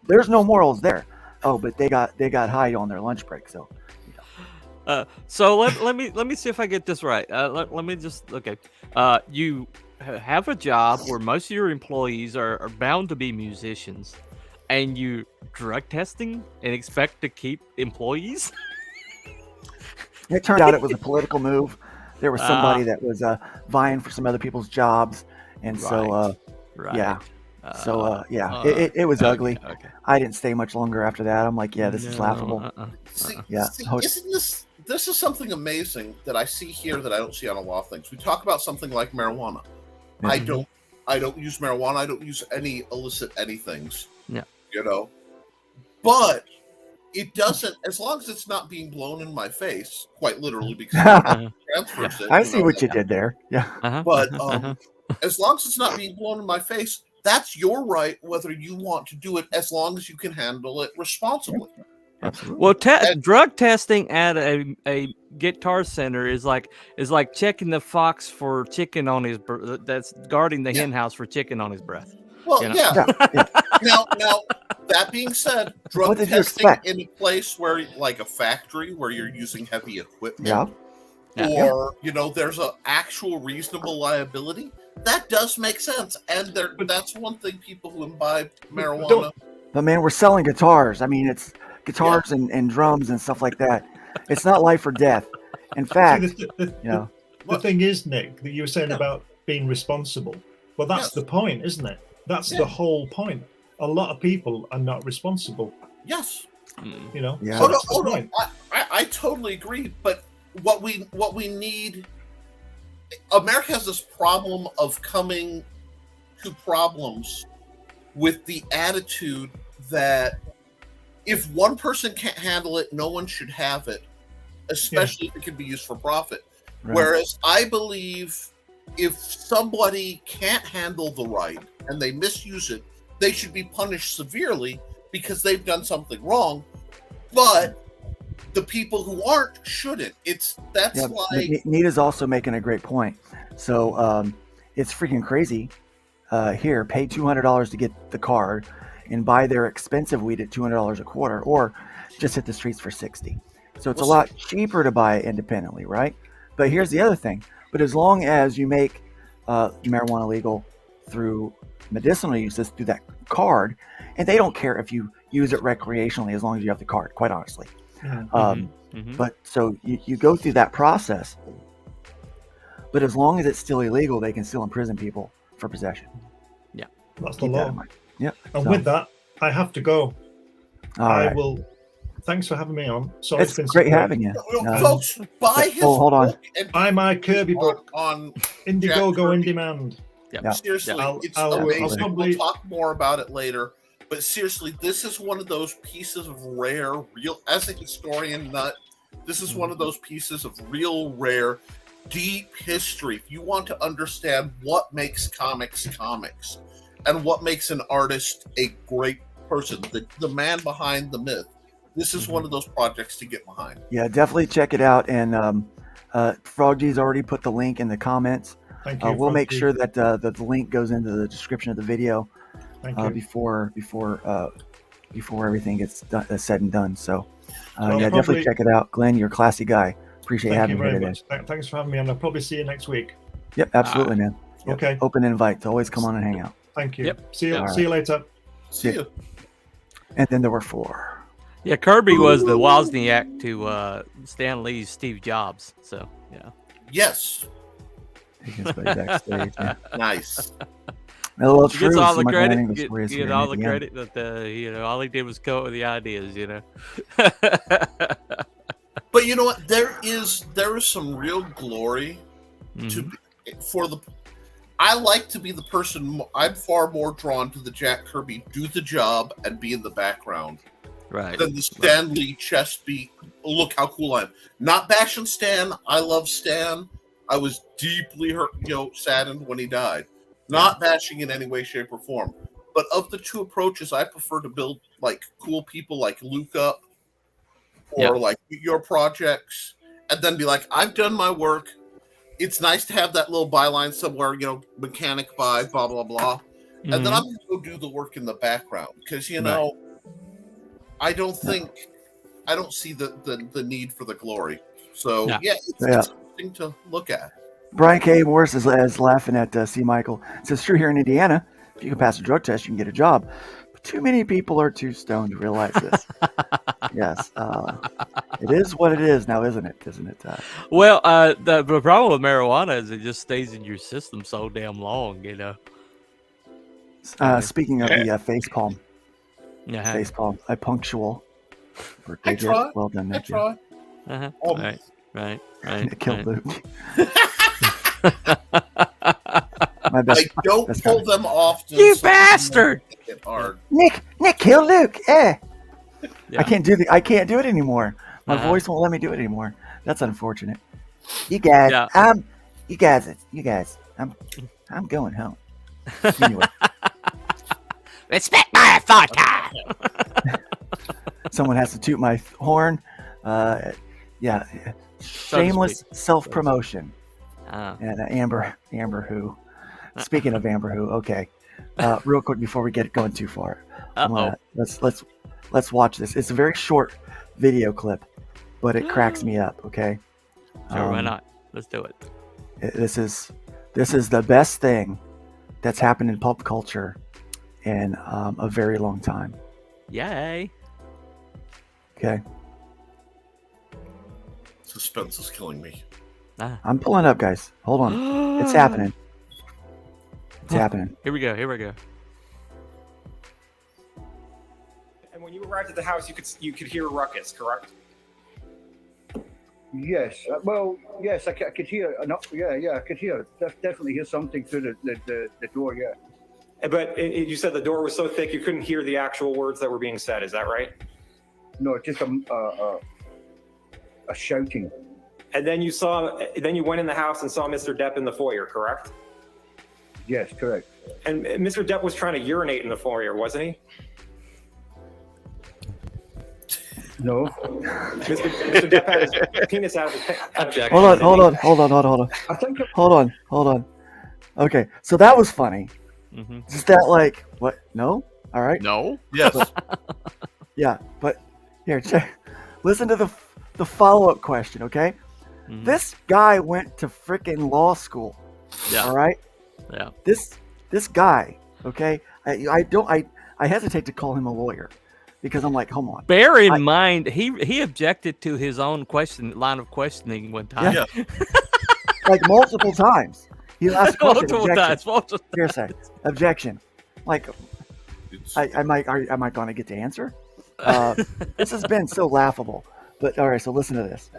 there's no morals there. Oh, but they got high on their lunch break, so." So let me see if I get this right. Let me just you have a job where most of your employees are bound to be musicians, and you drug testing and expect to keep employees. It turned out it was a political move. There was somebody that was vying for some other people's jobs, and so yeah. So it was ugly. Okay. I didn't stay much longer after that. I'm like, yeah, this is laughable. Yeah. Isn't this is something amazing that I see here that I don't see on a lot of things. We talk about something like marijuana. Mhm. I don't use marijuana. I don't use any illicit anythings. Yeah. You know, but it doesn't, as long as it's not being blown in my face, quite literally, because it transfers it. I see what you did there. Yeah. But as long as it's not being blown in my face, that's your right, whether you want to do it, as long as you can handle it responsibly. Absolutely. Well, drug testing at a guitar center is like checking the fox for chicken on his that's guarding the hen house for chicken on his breath. Well, You know? yeah. Now, that being said, drug What did you testing expect? in a place where, like a factory, where you're using heavy equipment, Yeah. or there's an actual reasonable liability. That does make sense, and that's one thing people who imbibe marijuana. But man, we're selling guitars. I mean, it's guitars and drums and stuff like that. It's not life or death. In fact, the thing is, Nick, that you were saying about being responsible. Well, that's the point, isn't it? That's the whole point. A lot of people are not responsible. Yes. Yeah. So no, I totally agree. But what we need, America has this problem of coming to problems with the attitude that if one person can't handle it, no one should have it, especially if it can be used for profit. Right. Whereas I believe if somebody can't handle the right and they misuse it, they should be punished severely because they've done something wrong. But the people who aren't shouldn't. Like Nita's also making a great point. So it's freaking crazy. here, pay $200 to get the card and buy their expensive weed at $200 a quarter, or just hit the streets for 60. So it's a lot cheaper to buy independently, right? But here's the other thing. But as long as you make marijuana legal through medicinal uses through that card, and they don't care if you use it recreationally as long as you have the card, quite honestly. But so you go through that process, but as long as it's still illegal, they can still imprison people for possession. Yeah, that's the law. Yep. And with that, I have to go. I will. Thanks for having me on. Sorry, it's been great having you. Folks, buy his hold on. book and buy my Kirby book on Indiegogo in demand. Yeah. Seriously, it's I'll amazing. probably We'll talk more about it later. But seriously, this is one of those pieces of rare, real, as a historian nut, this is one of those pieces of real, rare, deep history. If you want to understand what makes comics comics and what makes an artist a great person, the man behind the myth, this is one of those projects to get behind. Yeah, definitely check it out. And Froggy's already put the link in the comments. Thank you. We'll make sure that the link goes into the description of the video before everything gets said and done. So definitely check it out. Glenn, you're a classy guy. Appreciate having you here today. Thanks for having me, and I'll probably see you next week. Yep, absolutely, man. Yep. Okay. Open invite to always come on and hang out. Thank you. Yep. See you later. See you. And then there were 4. Yeah, Kirby was the Wozniak to Stan Lee's Steve Jobs. So yeah. Yes. He gets backstage. Yeah. Nice. Well, He gets all the credit. Get All the credit that all he did was come up with the ideas. But you know what? There is some real glory I like to be the person. I'm far more drawn to the Jack Kirby do the job and be in the background, than the Stan Lee chest beat. Look how cool I am. Not bashing Stan. I love Stan. I was deeply hurt, saddened when he died. Not bashing in any way, shape, or form. But of the two approaches, I prefer to build like cool people like Luke up, or like your projects, and then be like, I've done my work. It's nice to have that little byline somewhere, mechanic by, blah, blah, blah. And then I'm going to go do the work in the background. Because, I don't see the need for the glory. So, it's interesting to look at. Brian K. Morris is laughing at C. Michael. It says, true here in Indiana, if you can pass a drug test, you can get a job. But too many people are too stoned to realize this. Yes. It is what it is now, isn't it? Well, the problem with marijuana is it just stays in your system so damn long, Speaking of the face palm. Yeah. Face palm. A punctual. I try. Well done, Nick. Right. Killed Luke. My best. I don't pull them off. You bastard! Hard. Nick, kill Luke. Yeah. I can't do it anymore. My voice won't let me do it anymore. That's unfortunate. You guys, you guys. I'm going home. Anyway. Respect my authority. Someone has to toot my horn. Shameless self-promotion. And Amber who. Speaking of Amber who, okay. Real quick before we get going too far. Let's watch this. It's a very short video clip, but it cracks me up, okay? Sure, why not? Let's do it. This is the best thing that's happened in pulp culture in a very long time. Yay. Okay. Suspense is killing me. I'm pulling up, guys. Hold on. It's happening. It's happening. Here we go. And when you arrived at the house, you could hear a ruckus, correct? Yes. Yes, I could hear. I could hear. Definitely hear something through the door. Yeah. But you said the door was so thick you couldn't hear the actual words that were being said. Is that right? No, just a shouting. And then you went in the house and saw Mr. Depp in the foyer, correct? Yes, correct. And Mr. Depp was trying to urinate in the foyer, wasn't he? No. Mr. Depp had his penis out of his pants. Hold on. Hold on. Okay, so that was funny. Mm-hmm. Is that like what? No. All right. No. Yes. Yeah, but here, listen to the follow up question. Okay, this guy went to freaking law school. Yeah. All right. Yeah. This guy. Okay. I hesitate to call him a lawyer because I'm like, come on. Bear in mind, he objected to his own line of questioning one time. Yeah. Like multiple times. He asked a question. Multiple Hearsay. Objection. Like, am I going to get to answer? This has been so laughable. But all right, so listen to this.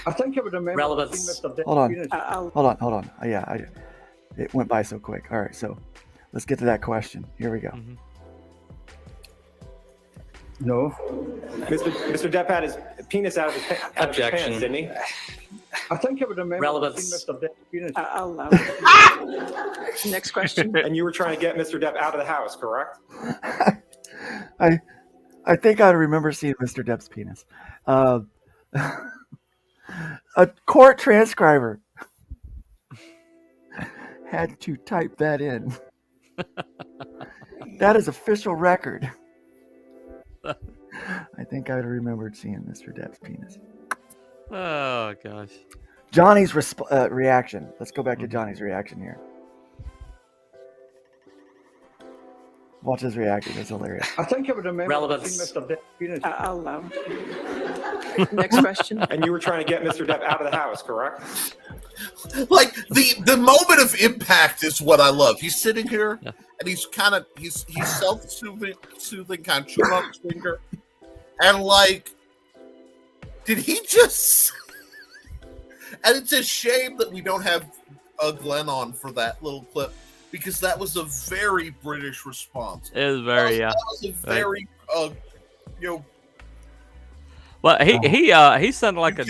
I think I would remember. Relevance. Hold on. Yeah, it went by so quick. All right, so let's get to that question. Here we go. Mm-hmm. No. Mr. Depp had his penis out of his Objection. pants, didn't he? I think I would remember. Relevance. I'll allow it. Next question. And you were trying to get Mr. Depp out of the house, correct? I think I remember seeing Mr. Depp's penis. A court transcriber had to type that in. That is official record. I think I remembered seeing Mr. Depp's penis. Oh gosh. Johnny's reaction. Let's go back to Johnny's reaction here. Watch his reaction. It's hilarious. I think I would remember. Relevance. Mr. Depp penis. I'll allow it. Next question. And you were trying to get Mr. Depp out of the house, correct? Like the moment of impact is what I love. He's sitting here and he's self-soothing, kind of chewing on his finger, and like, did he just? And it's a shame that we don't have Glenn on for that little clip because that was a very British response. It was very That was a very Well, he sounded like a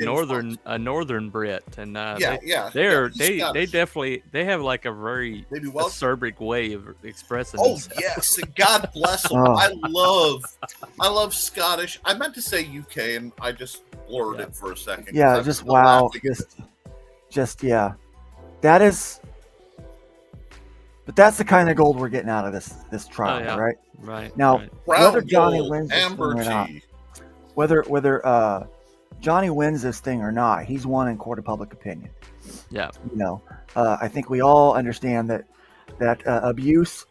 northern Brit, and they definitely have like a very acerbic way of expressing. Oh themselves. yes, and God bless them. I love Scottish. I meant to say UK, and I just blurred it for a second. Yeah, just wow, just yeah. That is, but that's the kind of gold we're getting out of this trial, right? Right. Now, Brown whether Johnny gold, wins this amber thing or not, tea. whether Johnny wins this thing or not, he's won in court of public opinion. Yeah. You know, I think we all understand that abuse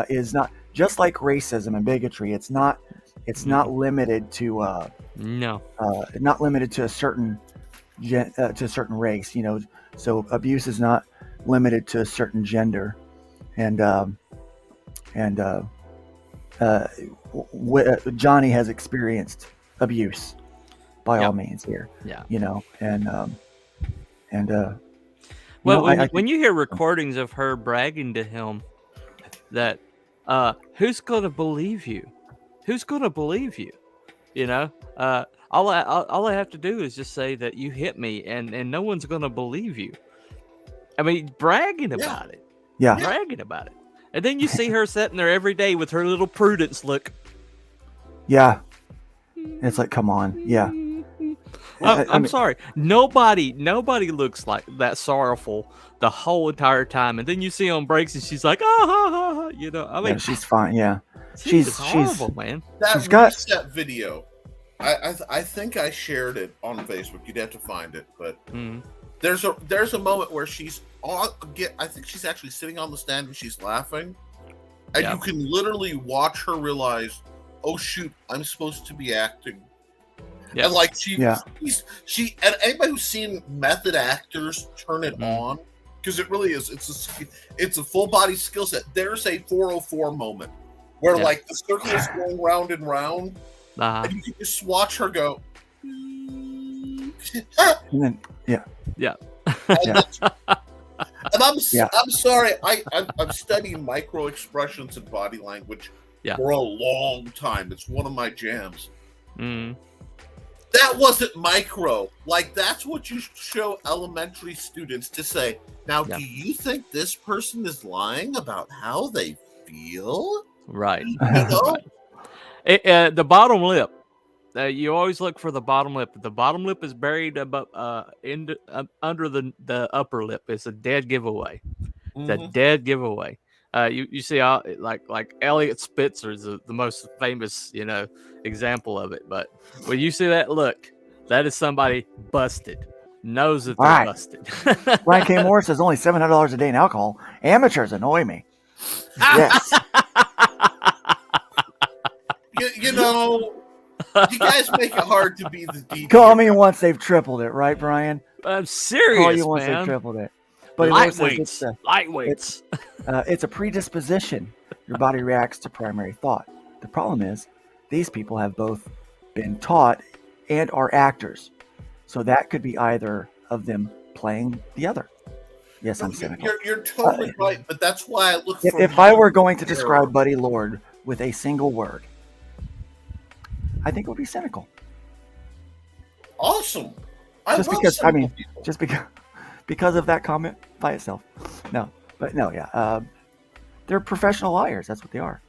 is not just like racism and bigotry. It's not limited to not limited to a certain race. You know, so abuse is not limited to a certain gender, and Johnny has experienced abuse by all means here. Yeah. You know, when you hear recordings of her bragging to him that who's going to believe you? Who's going to believe you? You know, all I have to do is just say that you hit me and no one's going to believe you. I mean, bragging about it. Yeah. Bragging about it. And then you see her sitting there every day with her little Prudence look. Yeah. It's like, come on. Yeah. I'm sorry. Nobody looks like that sorrowful the whole entire time. And then you see on breaks and she's like, you know, I mean, she's fine. Yeah. She's horrible, man. That reset video, I think I shared it on Facebook. You'd have to find it, but there's a moment where she's I think she's actually sitting on the stand and she's laughing, and you can literally watch her realize, oh shoot, I'm supposed to be acting. Yeah. And like she and anybody who's seen method actors turn it on, because it really is, it's a full body skill set. There's a 404 moment where like the circle is going round and round, and you can just watch her go. And then, And I'm sorry, I've studied micro expressions and body language for a long time. It's one of my jams. That wasn't micro. Like, that's what you show elementary students to say. Now, do you think this person is lying about how they feel? Right. You know? The bottom lip. You always look for the bottom lip. If the bottom lip is buried above, under the upper lip, it's a dead giveaway. It's a dead giveaway. You see how like Elliot Spitzer is the most famous example of it. But when you see that look, that is somebody busted, knows that they're Right. busted. Brian K. Moore says only $700 a day in alcohol. Amateurs annoy me. Yes. You guys make it hard to be the DJ. Call me once they've tripled it, right, Brian? I'm serious, Call you once they've man. tripled it. But Lightweights. It's a predisposition. Your body reacts to primary thought. The problem is, these people have both been taught and are actors. So that could be either of them playing the other. Yes, I'm cynical. You're totally right, but that's why I look for... If I were going to describe Buddy Lord with a single word, I think it would be cynical. Awesome. Just because of that comment by itself. They're professional liars. That's what they are.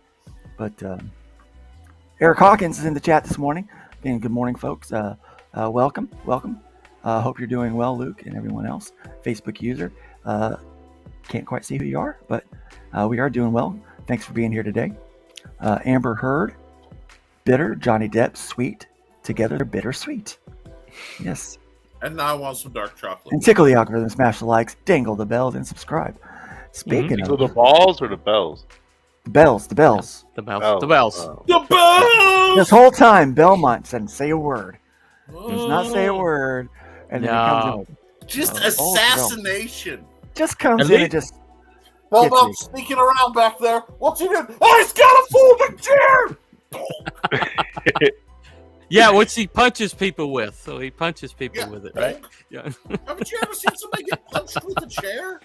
But Eric Hawkins is in the chat this morning. Again, good morning, folks. Welcome. Hope you're doing well, Luke, and everyone else. Facebook user. Can't quite see who you are, but we are doing well. Thanks for being here today. Amber Heard, bitter. Johnny Depp, sweet. Together, they're bittersweet. Yes. And now I want some dark chocolate. And tickle the algorithm, smash the likes, dangle the bells, and subscribe. Speaking of the balls or the bells? The bells. The bells. The bells. This whole time, Belmont said, "Say a word." He does not say a word, and then he comes in. Just assassination. Just comes in and just. Well, I'm sneaking around back there. What's he doing? Oh, he's got a full chair. Yeah, which he punches people with. So he punches people with it, right? Yeah. Haven't you ever seen somebody get punched with a chair?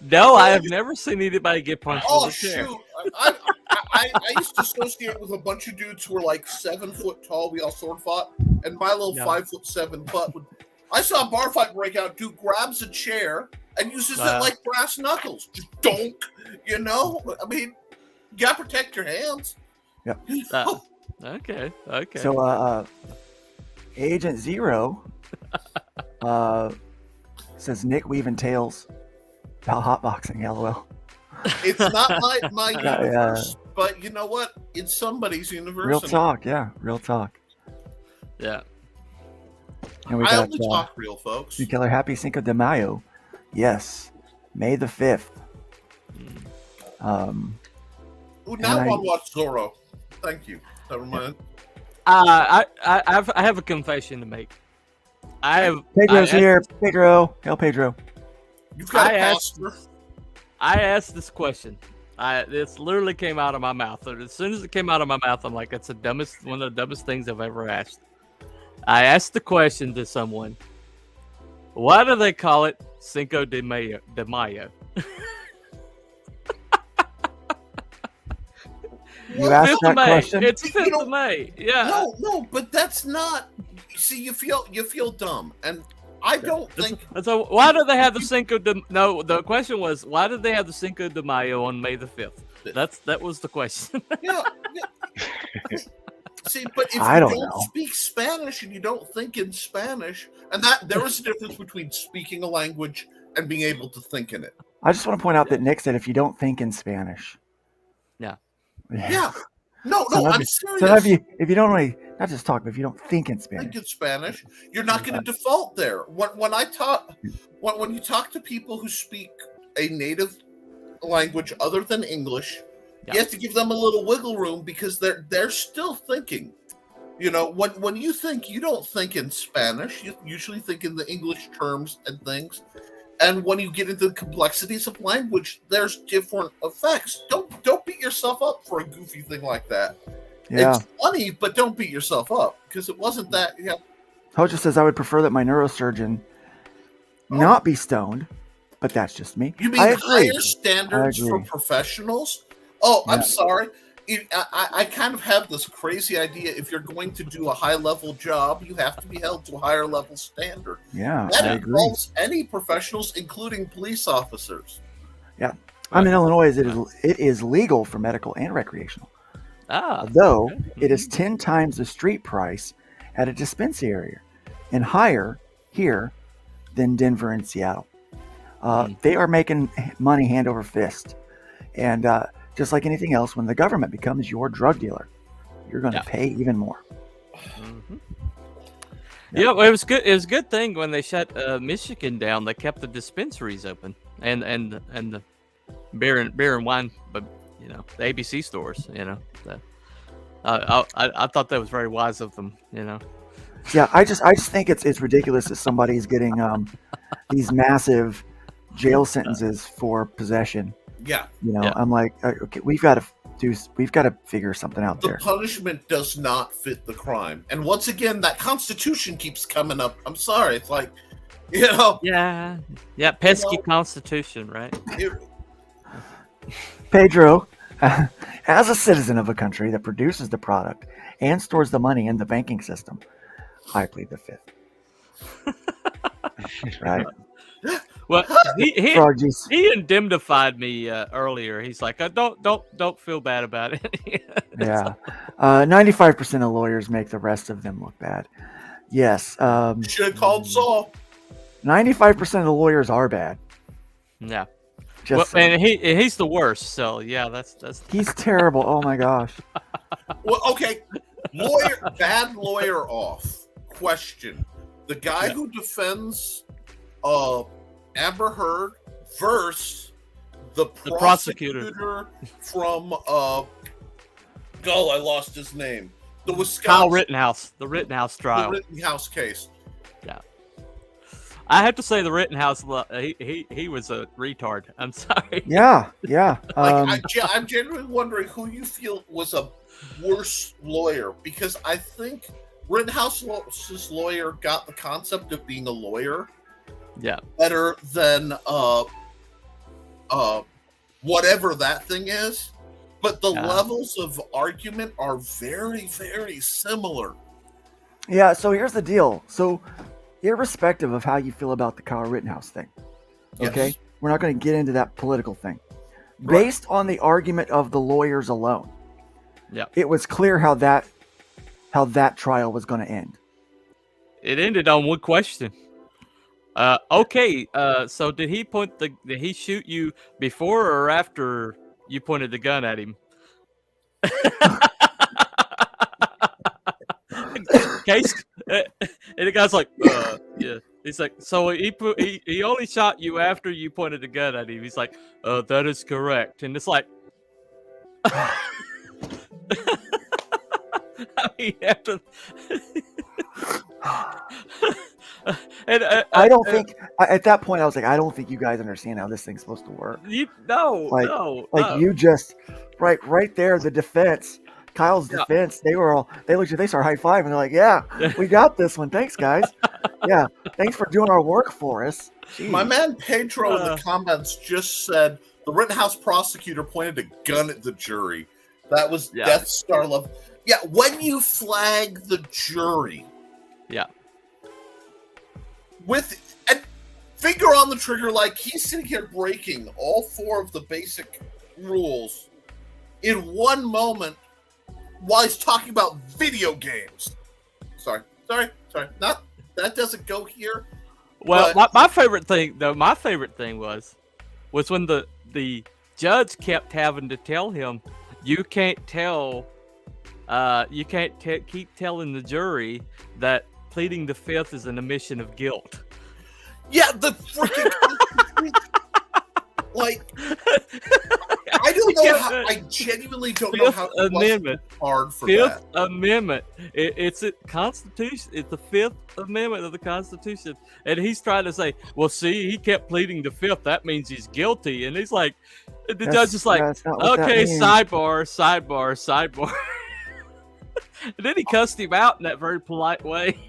No, I have never seen anybody get punched with a chair. Shoot. I used to associate with a bunch of dudes who were like 7 foot tall. We all sword fought, and my little 5'7" butt would. I saw a bar fight break out. Dude grabs a chair and uses it like brass knuckles. Just donk, I mean, you gotta protect your hands. Yeah. Okay. So, Agent Zero says Nick weaving tales about hotboxing. LOL. It's not my universe, but you know what? It's somebody's universe. Real talk, yeah. Real talk. Yeah. And we I got, only talk real, folks. Killer, happy Cinco de Mayo. Yes. May the 5th. Now I watch Zorro. Thank you. Never mind. I have a confession to make. Pedro's here. Pedro. Hail, Pedro. You've got I asked this question. This literally came out of my mouth. As soon as it came out of my mouth, I'm like, it's one of the dumbest things I've ever asked. I asked the question to someone. Why do they call it Cinco de Mayo? You asked that question? It's 5th of May. Yeah. No, but that's not. See, you feel dumb, and I don't think. So why do they have the Cinco de? No, the question was why did they have the Cinco de Mayo on May the 5th? That was the question. Yeah. See, but if you don't speak Spanish and you don't think in Spanish, and that there is a difference between speaking a language and being able to think in it. I just want to point out that Nick said if you don't think in Spanish. Yeah. No, I'm serious. So if you don't really, not just talk, but if you don't think in Spanish. Think in Spanish, you're not going to default there. When you talk to people who speak a native language other than English, you have to give them a little wiggle room because they're still thinking. When you think, you don't think in Spanish. You usually think in the English terms and things. And when you get into the complexities of language, there's different effects. Don't beat yourself up for a goofy thing like that. Yeah. It's funny, but don't beat yourself up because it wasn't that. Yeah. Hoja says I would prefer that my neurosurgeon not be stoned, but that's just me. You mean higher standards for professionals? Oh, I'm sorry. I kind of have this crazy idea. If you're going to do a high-level job, you have to be held to a higher-level standard. Yeah, that I agree. involves any professionals, including police officers. Yeah, I'm in Illinois. It is legal for medical and recreational. Though it is 10 times the street price at a dispensary, and higher here than Denver and Seattle. They are making money hand over fist. And just like anything else, when the government becomes your drug dealer, you're going to pay even more. Mm-hmm. Yeah, well, it was good. It was a good thing when they shut Michigan down. They kept the dispensaries open and the beer and wine, but the ABC stores. I thought that was very wise of them. Yeah, I just think it's ridiculous that somebody's getting these massive jail sentences for possession. Yeah. I'm like, okay, we've got to figure something out there. The punishment does not fit the crime. And once again, that Constitution keeps coming up. I'm sorry. It's like, Yeah, pesky Constitution, right? Pedro, as a citizen of a country that produces the product and stores the money in the banking system, I plead the fifth. Right? Well, he indemnified me earlier. He's like, don't feel bad about it. Yeah, 95% of lawyers make the rest of them look bad. Yes. Should have called Saul. 95% of the lawyers are bad. Yeah. And he's the worst. So yeah, that's. He's terrible. Oh my gosh. Well, okay, bad lawyer off. Question: the guy who defends Amber Heard versus the prosecutor from I lost his name. The Wisconsin Kyle Rittenhouse. The Rittenhouse trial. The Rittenhouse case. Yeah. I have to say the Rittenhouse. He was a retard. I'm sorry. Yeah. I'm genuinely wondering who you feel was a worse lawyer, because I think Rittenhouse's lawyer got the concept of being a lawyer better than whatever that thing is, but the levels of argument are very, very similar. Yeah, so here's the deal. So irrespective of how you feel about the Kyle Rittenhouse thing, okay, we're not going to get into that political thing. Based on the argument of the lawyers alone, it was clear how that trial was going to end. It ended on one question. So did he shoot you before or after you pointed the gun at him? And the guy's like, yeah. He's like, so he only shot you after you pointed the gun at him. He's like, that is correct. And it's like, I mean, after. I don't think at that point I was like, I don't think you guys understand how this thing's supposed to work. You just right there, the defense, Kyle's defense, they looked at, they start high five and they're like, yeah, we got this one. Thanks, guys. Yeah, thanks for doing our work for us. Jeez. My man Pedro in the comments just said the Rittenhouse prosecutor pointed a gun at the jury. That was Death Star level. Yeah, when you flag the jury. Yeah. With and finger on the trigger, like he's sitting here breaking all four of the basic rules in one moment while he's talking about video games. Sorry. Not that doesn't go here. Well, my favorite thing was when the judge kept having to tell him, you can't keep telling the jury that pleading the fifth is an admission of guilt. Yeah, the freaking like I don't know how. I genuinely don't know how. Fifth Amendment. Hard for Fifth that. Amendment. It's a Constitution. It's the Fifth Amendment of the Constitution, and he's trying to say, "Well, see, he kept pleading the fifth. That means he's guilty." And he's like, the judge is like, "Okay, sidebar." And then he cussed him out in that very polite way.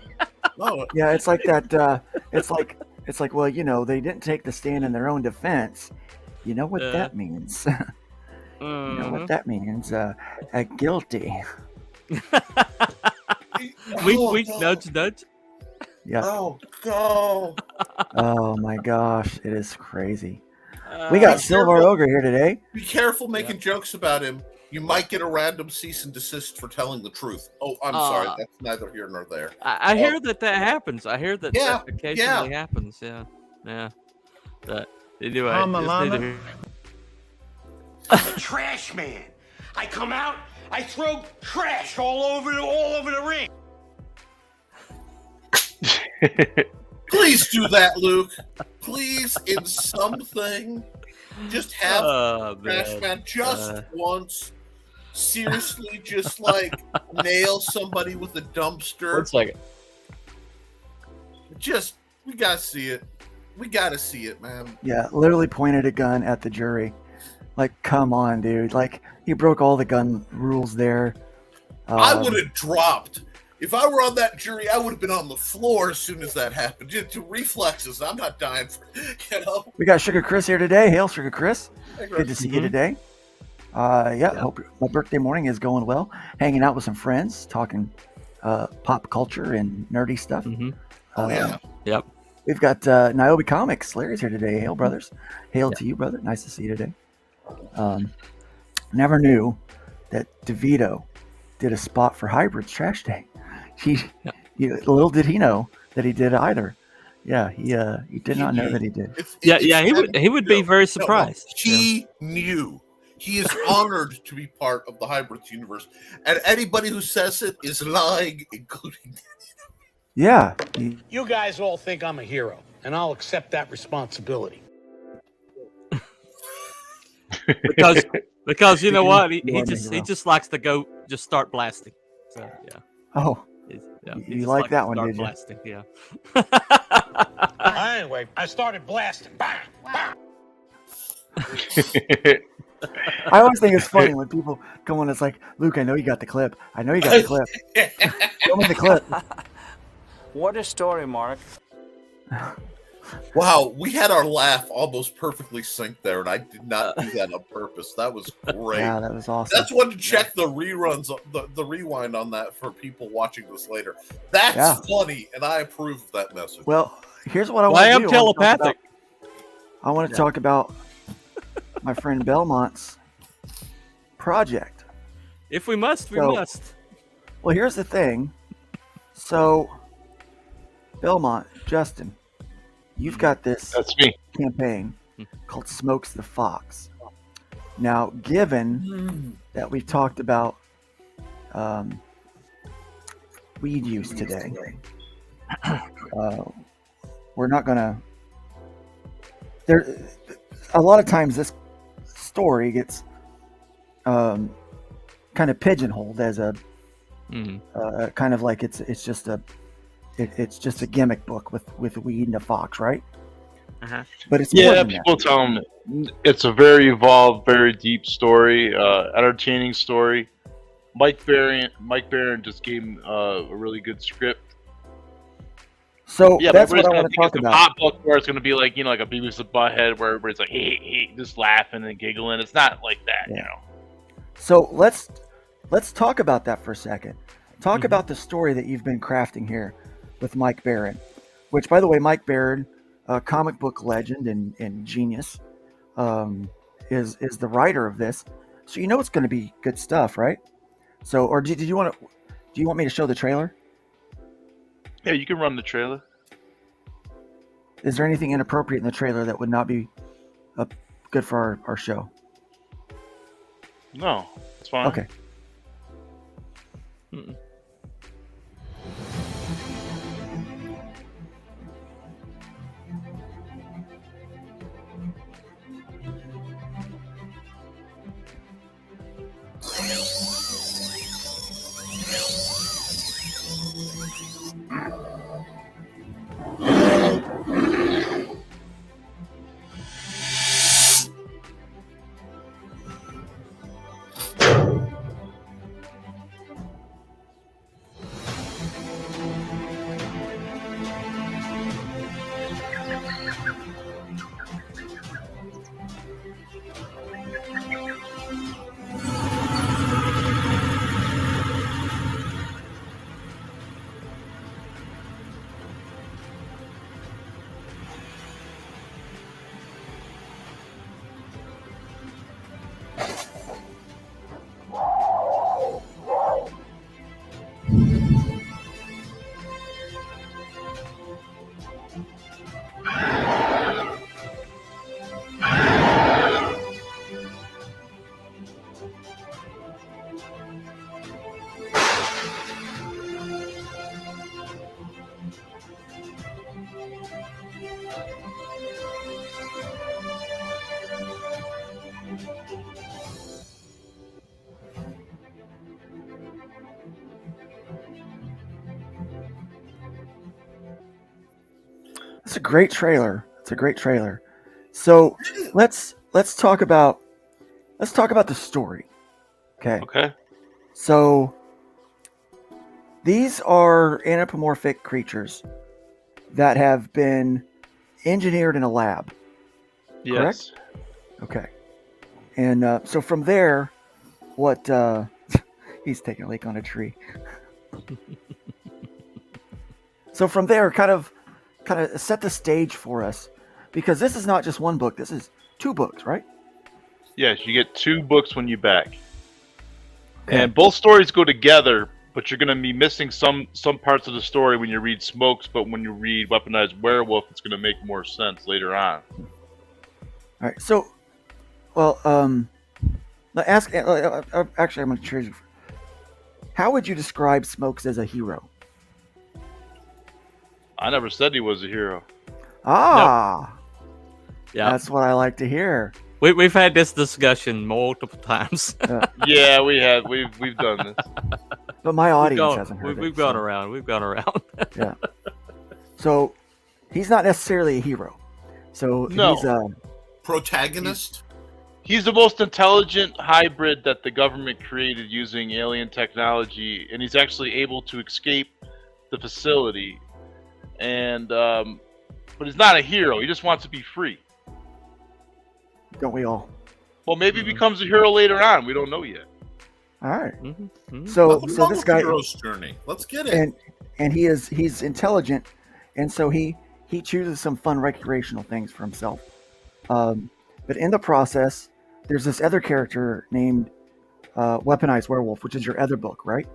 Yeah, it's like that. It's like, well, they didn't take the stand in their own defense. You know what that means? You know what that means? Guilty. Wink, nudge. Yeah. Oh, go. Oh my gosh, it is crazy. We got Silver Ogre here today. Be careful making jokes about him. You might get a random cease and desist for telling the truth. Oh, I'm sorry. That's neither here nor there. I hear that happens. I hear that occasionally happens. Yeah. But anyway. I'm a trash man. I come out, I throw trash all over the ring. Please do that, Luke. Please, in something, just have Trash Man just once. Seriously, just like nail somebody with a dumpster. 1 second. Just, we gotta see it. We gotta see it, man. Yeah, literally pointed a gun at the jury. Like, come on, dude. Like, he broke all the gun rules there. I would have dropped. If I were on that jury, I would have been on the floor as soon as that happened. Just to reflexes. I'm not dying for, you know. We got Sugar Chris here today. Hail, Sugar Chris. Hey, Good to see you today. Hope my birthday morning is going well. Hanging out with some friends, talking pop culture and nerdy stuff. Yep. We've got Niobe Comics. Larry's here today. Hail, brothers. Hail to you, brother. Nice to see you today. Never knew that DeVito did a spot for Hybrid's Trash Day. Little did he know that he did either. Yeah, he did not know that he did. He would be very surprised. He knew. He is honored to be part of the Hybrids universe, and anybody who says it is lying, including. Yeah. You guys all think I'm a hero, and I'll accept that responsibility. because you know what, he just likes to go just start blasting. So yeah. Oh. You like that one, did you? Blasting, yeah. Anyway, I started blasting. Bang, bang. I always think it's funny when people come on. It's like, Luke, I know you got the clip. I know you got the clip. Show me the clip. What a story, Mark. Wow, we had our laugh almost perfectly synced there, and I did not do that on purpose. That was great. Yeah, that was awesome. That's one to check the reruns, the rewind on that for people watching this later. That's funny, and I approve of that message. Well, here's what I want to do. I am telepathic. I want to talk about my friend Belmont's project. If we must, we must. Well, here's the thing. So, Belmont, Justin, you've got this campaign called Smokes the Fox. Now, given that we've talked about weed use today, we're not going to... A lot of times this story gets kind of pigeonholed as a kind of like it's just a gimmick book with weed and a fox, right? But it's more than people that. tell them it's a very evolved, very deep story, entertaining story. Mike Barron just gave him a really good script. So that's what I want to talk about. Pop book where it's going to be like, like a Beavis and Butthead where everybody's like, hey, just laughing and giggling. It's not like that, So let's talk about that for a second. Talk about the story that you've been crafting here with Mike Barron, which, by the way, Mike Barron, a comic book legend and genius, is the writer of this. So it's going to be good stuff, right? So, or do you want me to show the trailer? Yeah, you can run the trailer. Is there anything inappropriate in the trailer that would not be good for our show? No, it's fine. Okay. a great trailer. It's a great trailer. So let's talk about the story. Okay. Okay. So these are anthropomorphic creatures that have been engineered in a lab. Yes. Correct? Okay. And so from there, what he's taking a leak on a tree. So from there, kind of set the stage for us, because this is not just one book. This is 2 books, right? Yes, you get 2 books when you back, and both stories go together. But you're going to be missing some parts of the story when you read Smokes. But when you read Weaponized Werewolf, it's going to make more sense later on. All right. So, well, actually, I'm going to choose you. How would you describe Smokes as a hero? I never said he was a hero. Ah, Yeah, that's what I like to hear. we've had this discussion multiple times. Yeah, we have. We've done this. But my audience hasn't heard We've it. gone so- around. We've gone around. Yeah. So he's not necessarily a hero. So No. he's a Protagonist? He's the most intelligent hybrid that the government created using alien technology, and he's actually able to escape the facility. And but he's not a hero. He just wants to be free. don't we all? Well, maybe he becomes a hero later on. We don't know yet. All right. Mhm. So Welcome so on this the guy hero's journey. Let's get it. and he's intelligent, and so he chooses some fun recreational things for himself. But in the process, there's this other character named Weaponized Werewolf, which is your other book, right?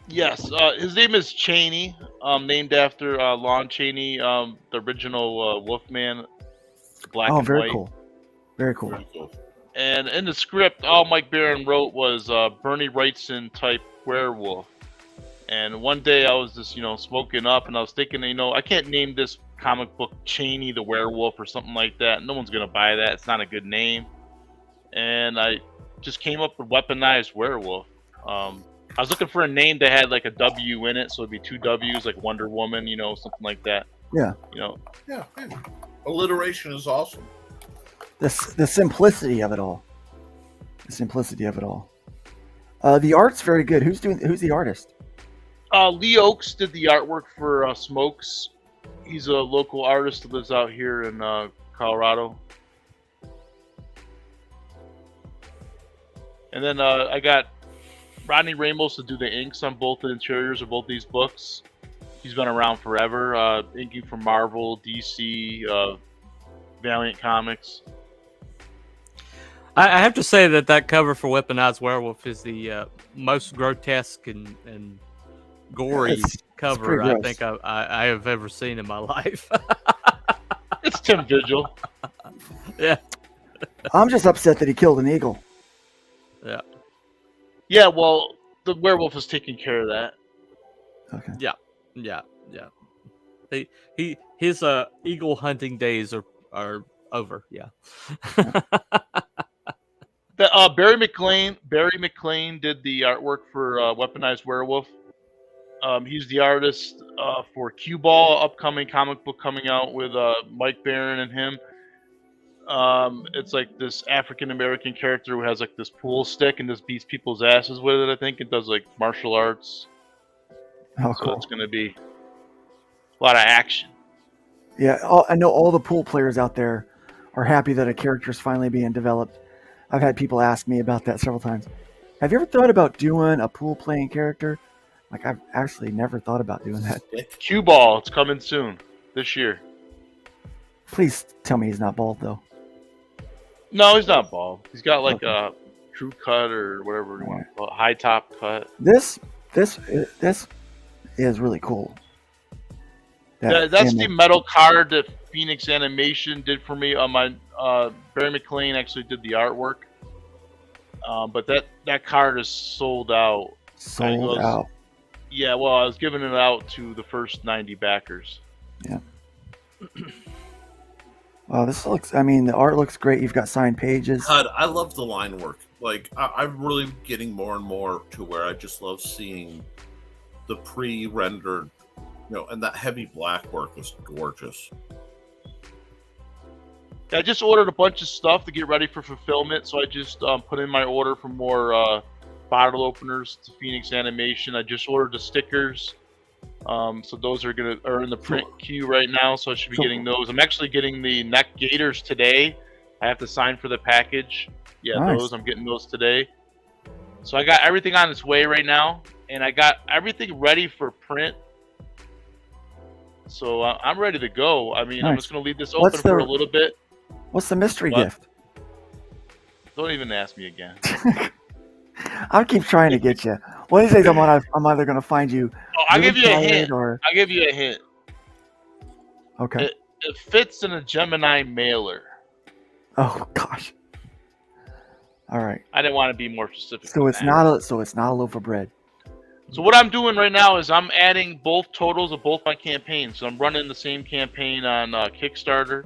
Yes, his name is Cheney, named after Lon Chaney, the original Wolfman, black Oh, and very white. cool. Very cool. Very cool. And in the script, all Mike Barron wrote was Bernie Wrightson type werewolf. And one day I was just, smoking up, and I was thinking, I can't name this comic book Cheney the Werewolf or something like that. No one's gonna buy that. It's not a good name. And I just came up with Weaponized Werewolf. I was looking for a name that had like a W in it, so it'd be 2 W's, like Wonder Woman, something like that. Yeah. Yeah. Alliteration is awesome. The simplicity of it all. The simplicity of it all. The art's very good. Who's the artist? Lee Oakes did the artwork for Smokes. He's a local artist that lives out here in Colorado. And then I got Rodney Ramos to do the inks on both the interiors of both these books. He's been around forever, inking for Marvel, DC, Valiant Comics. I have to say that cover for Weaponized Werewolf is the most grotesque and gory cover pretty I gross. think I have ever seen in my life. It's Tim Vigil. Yeah. I'm just upset that he killed an eagle. Yeah. Yeah, well, the werewolf is taking care of that. Okay. Yeah. His eagle hunting days are over. Yeah. Barry McLean did the artwork for Weaponized Werewolf. He's the artist for Cue Ball, upcoming comic book coming out with Mike Barron and him. It's like this African American character who has like this pool stick and just beats people's asses with it. I think it does like martial arts. Oh, So cool. it's going to be a lot of action. Yeah, I know all the pool players out there are happy that a character is finally being developed. I've had people ask me about that several times. Have you ever thought about doing a pool playing character? Like, I've actually never thought about doing that. Cue Ball, it's coming soon this year. Please tell me he's not bald, though. No, he's not bald. He's got like a crew cut or whatever you want to call it, high top cut. This is really cool. That's the metal card that Phoenix Animation did for me on my. Barry McLean actually did the artwork, but that card is sold out. Sold out. Yeah, well, I was giving it out to the first 90 backers. Yeah. Wow, the art looks great. You've got signed pages. God, I love the line work. Like, I'm really getting more and more to where I just love seeing the pre-rendered And that heavy black work is gorgeous. I just ordered a bunch of stuff to get ready for fulfillment, so I just put in my order for more bottle openers to Phoenix Animation. I just ordered the stickers, so those are in the print queue right now. So I should be getting those. I'm actually getting the neck gaiters today. I have to sign for the package. Yeah, Nice. those I'm getting those today. So I got everything on its way right now, and I got everything ready for print. So I'm ready to go. I mean, I'm Nice. just gonna leave this open for a little bit. What's the mystery What? gift? Don't even ask me again. I'll keep trying to get you. One of these days, I'm either going to find you. Oh, I'll give you a really hint. tired I'll give you a hint. Okay. It fits in a Gemini mailer. Oh gosh. All right. I didn't want to be more specific. So than it's that. not a loaf of bread. So what I'm doing right now is I'm adding both totals of both my campaigns. So I'm running the same campaign on Kickstarter.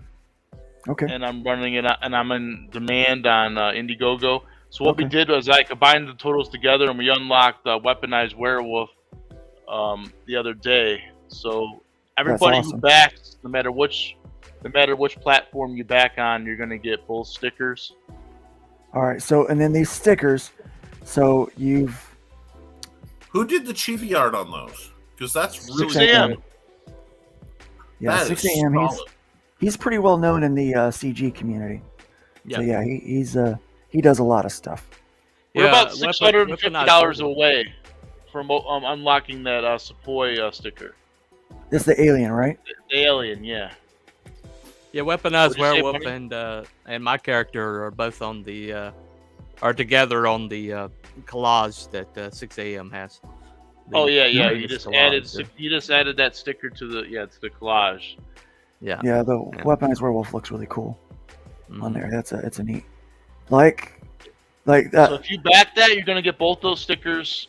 Okay. And I'm running it, and I'm in demand on Indiegogo. So what we did was I combined the totals together, and we unlocked Weaponized Werewolf the other day. So everybody who awesome. backs, no matter which platform you back on, you're gonna get both stickers. All right. So and then these stickers. So Who did the chibi art on those? Because that's really 6 a.m. good. Yeah, That 6 is a.m. solid. He's pretty well known in the CG community. Yeah. So yeah, he does a lot of stuff. We're about $650 away from unlocking that Sepoy sticker. This is the alien, right? The alien, yeah. Yeah, Weaponized What'd you say, Werewolf buddy? and my character are both on the are together on the collage that 6 a.m. has. Oh yeah. You latest just collage, added that sticker to the collage. Yeah. Yeah, the weaponized werewolf looks really cool on there. It's a neat, like that. So if you back that, you're gonna get both those stickers.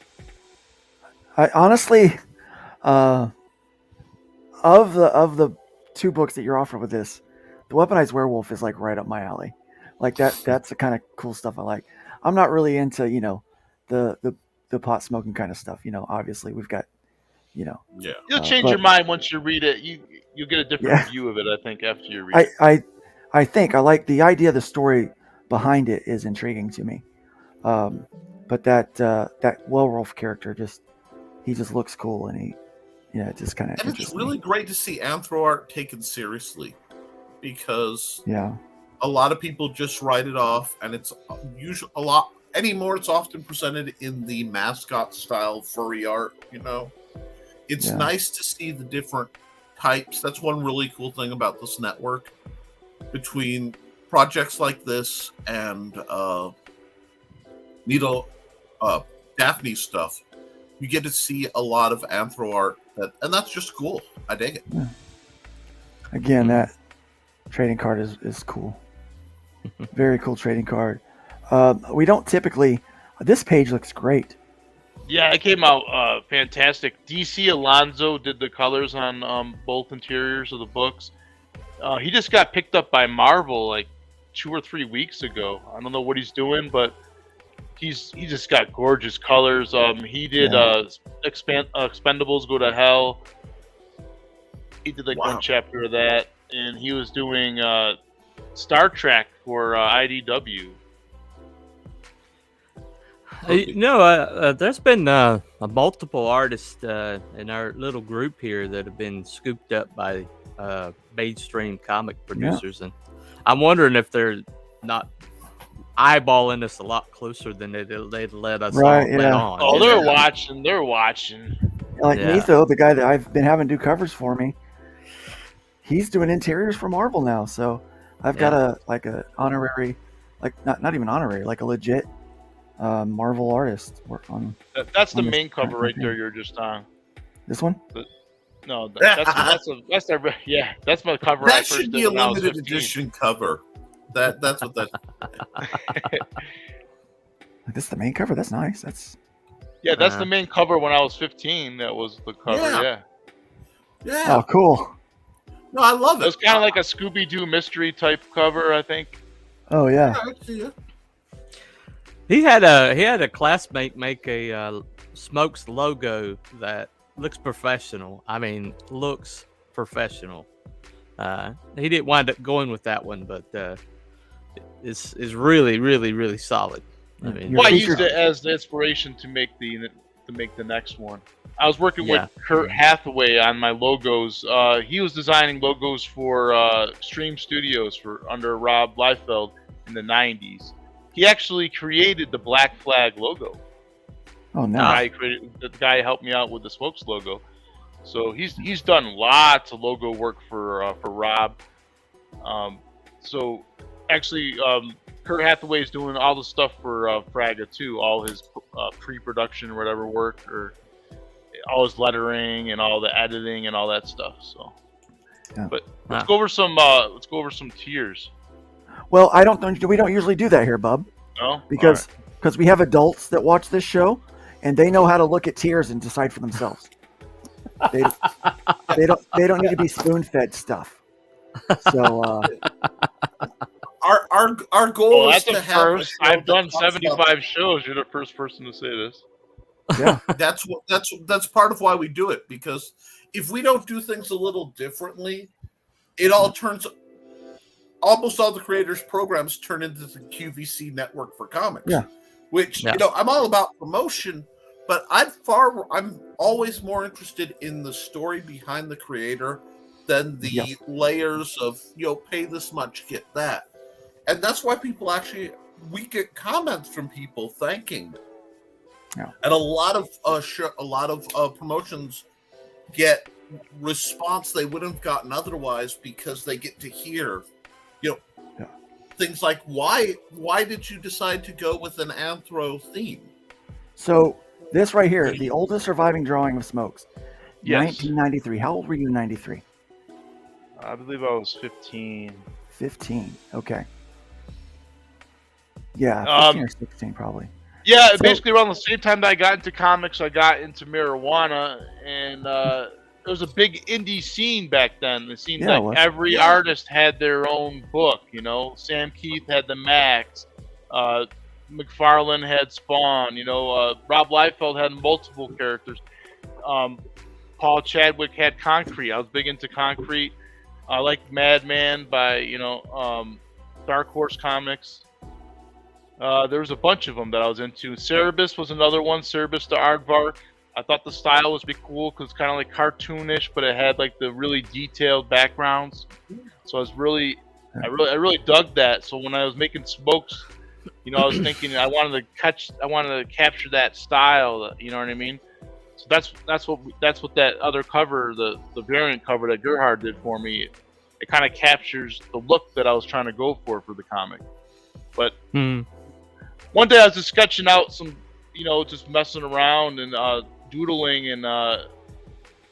I honestly, of the two books that you're offered with this, the weaponized werewolf is like right up my alley. Like that's the kind of cool stuff I like. I'm not really into the pot smoking kind of stuff. Obviously we've got Yeah. You'll change your mind once you read it. You'll get a different view of it, I think, after you read it. I think I like the idea of the story behind it is intriguing to me. But that werewolf character he just looks cool, and it just kind of. And it's really great to see anthro art taken seriously, because a lot of people just write it off, and it's usually a lot anymore. It's often presented in the mascot style furry art. It's nice to see the different types. That's one really cool thing about this network. Between projects like this and Daphne's stuff, you get to see a lot of anthro art, and that's just cool. I dig it. Yeah. Again, that trading card is cool. Very cool trading card. We don't typically. This page looks great. Yeah, it came out fantastic. DC Alonso did the colors on both interiors of the books. He just got picked up by Marvel like 2 or 3 weeks ago. I don't know what he's doing, but he just got gorgeous colors. He did Expendables Go to Hell. He did like one chapter of that, and he was doing Star Trek for IDW. There's been multiple artists in our little group here that have been scooped up by mainstream comic producers, and I'm wondering if they're not eyeballing us a lot closer than they'd let us let on. Oh, they're watching. They're watching. Like Nitho, the guy that I've been having do covers for me, he's doing interiors for Marvel now. So I've got a honorary, like not even honorary, like a legit Marvel artist work on. That's the main cover right there. You're just on. This one? No, that's my cover. That should be a limited edition cover. That's what that. This is the main cover. That's nice. That's the main cover when I was 15. That was the cover. Yeah. Oh, cool. No, I love it. It was kind of like a Scooby-Doo mystery type cover, I think. Oh yeah. He had a classmate make a Smokes logo that looks professional. I mean, looks professional. He didn't wind up going with that one, but is really, really, really solid. I mean, well, I used it as the inspiration to make the next one. I was working with Kurt Hathaway on my logos. He was designing logos for Stream Studios under Rob Liefeld in the 90s. He actually created the Black Flag logo. Oh, nice. The guy helped me out with the Smokes logo. So he's done lots of logo work for Rob. So actually, Kurt Hathaway is doing all the stuff for Fraga too, all his pre-production or whatever work, or all his lettering and all the editing and all that stuff. So, but let's go over some tiers. Well, we don't usually do that here, Bub. No, because we have adults that watch this show, and they know how to look at tiers and decide for themselves. They don't need to be spoon-fed stuff. So our goal is to have first. I've done 75 shows. You're the first person to say this. Yeah, that's part of why we do it, because if we don't do things a little differently, it all turns. Almost all the creators' programs turn into the QVC network for comics. Yeah. Which I'm all about promotion, but I'm always more interested in the story behind the creator than the layers of pay this much, get that, and that's why we get comments from people thanking them. Yeah. And a lot of promotions get response they wouldn't have gotten otherwise, because they get to hear things like, why did you decide to go with an anthro theme? So this right here, the oldest surviving drawing of Smokes, yes. 1993. How old were you in 93? I believe I was 15. 15. Okay. Yeah, 15 or 16 probably. Yeah, basically around the same time that I got into comics, I got into marijuana, and there was a big indie scene back then. It seemed like every artist had their own book. Sam Keith had the Max, McFarlane had Spawn. Rob Liefeld had multiple characters. Paul Chadwick had Concrete. I was big into Concrete. I liked Madman by Dark Horse Comics. There was a bunch of them that I was into. Cerebus was another one. Cerebus the Aardvark. I thought the style was cool because it's kind of like cartoonish, but it had like the really detailed backgrounds. So I really dug that. So when I was making Smokes, I was thinking I wanted to capture that style. You know what I mean? So that's what that other cover, the variant cover that Gerhard did for me. It kind of captures the look that I was trying to go for the comic. But one day I was just sketching out some, just messing around and doodling, and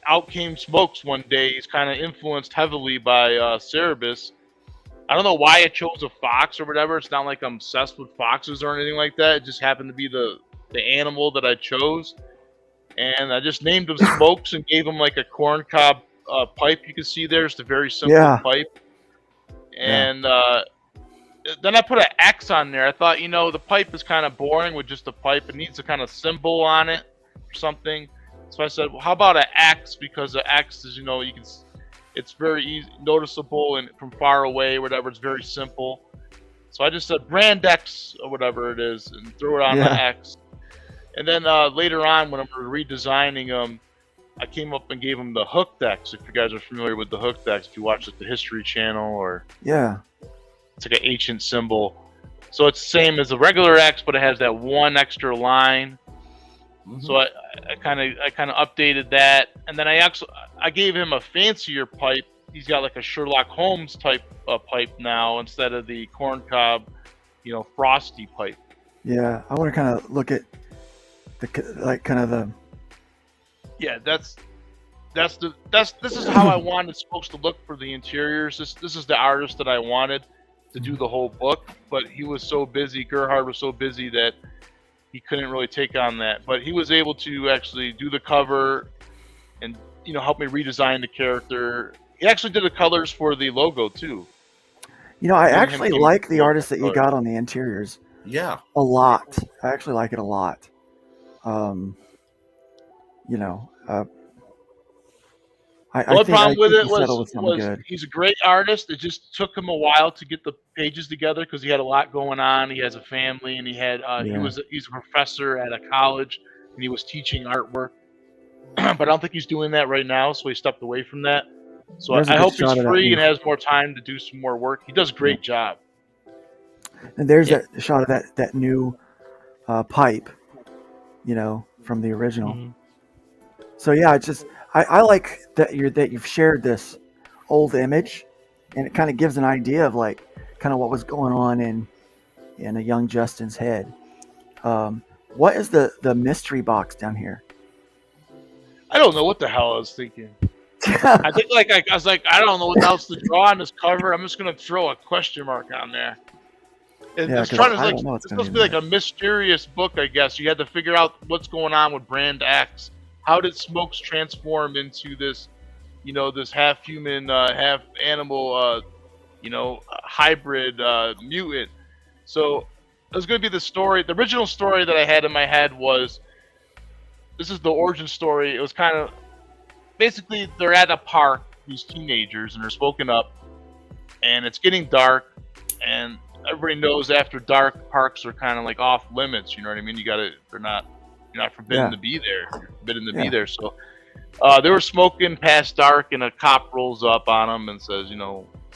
out came Smokes one day. He's kind of influenced heavily by Cerebus. I don't know why I chose a fox or whatever. It's not like I'm obsessed with foxes or anything like that. It just happened to be the animal that I chose. And I just named him Smokes and gave him like a corncob pipe. You can see there's the very simple pipe. And then I put an X on there. I thought, the pipe is kind of boring with just a pipe. It needs a kind of symbol on it or something. So I said, well, how about an X? Because the X is, it's very easy, noticeable, and from far away, whatever. It's very simple. So I just said brand X or whatever it is, and threw it on the X. And then later on, when I'm redesigning them, I came up and gave them the hooked X. If you guys are familiar with the hooked X, if you watch the History Channel, or it's like an ancient symbol. So it's the same as the regular X, but it has that one extra line. So I kind of updated that, and then I gave him a fancier pipe. He's got like a Sherlock Holmes type pipe now instead of the corncob, frosty pipe. Yeah, I want to kind of look at the Yeah, this is how I wanted Smokes to look for the interiors. This is the artist that I wanted to do the whole book, but he was so busy. Gerhard was so busy that he couldn't really take on that. But he was able to actually do the cover and help me redesign the character. He actually did the colors for the logo too. I actually like the artist that you got on the interiors. Yeah, a lot. I actually like it a lot. The only problem with it he settled with something was good. he's a great artist. It just took him a while to get the pages together because he had a lot going on. He has a family, and he had he's a professor at a college, and he was teaching artwork. But I don't think he's doing that right now, so he stepped away from that. So I hope he's free and has more time to do some more work. He does a great job. And there's that shot of that new pipe, from the original. Mhm. So yeah, it's just I like that you've shared this old image, and it kind of gives an idea of like kind of what was going on in a young Justin's head. What is the mystery box down here? I don't know what the hell I was thinking. I think I was like, I don't know what else to draw on this cover. I'm just gonna throw a question mark on there. It's supposed to be like a mysterious book, I guess. You had to figure out what's going on with Brand X. How did Smokes transform into this, this half human, half animal, hybrid mutant? So it was going to be the story. The original story that I had in my head was, this is the origin story. It was kind of, basically they're at a park, these teenagers, and they're smoking up, and it's getting dark, and everybody knows after dark parks are kind of like off limits. You know what I mean? You're not forbidden to be there. You're forbidden to be there. So they were smoking past dark, and a cop rolls up on them and says,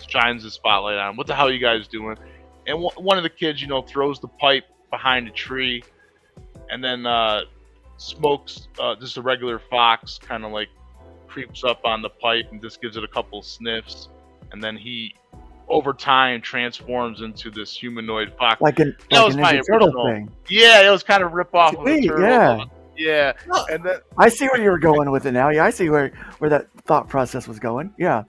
shines the spotlight on them. What the hell are you guys doing? And one of the kids, throws the pipe behind a tree, and then Smokes, just a regular fox, kind of like creeps up on the pipe and just gives it a couple sniffs, and then he, over time, transforms into this humanoid fox. Like a Ninja Turtle thing. Yeah, it was kind of rip off of the turtle. Yeah. And then I see where you were going with it now. Yeah, I see where that thought process was going. Yeah.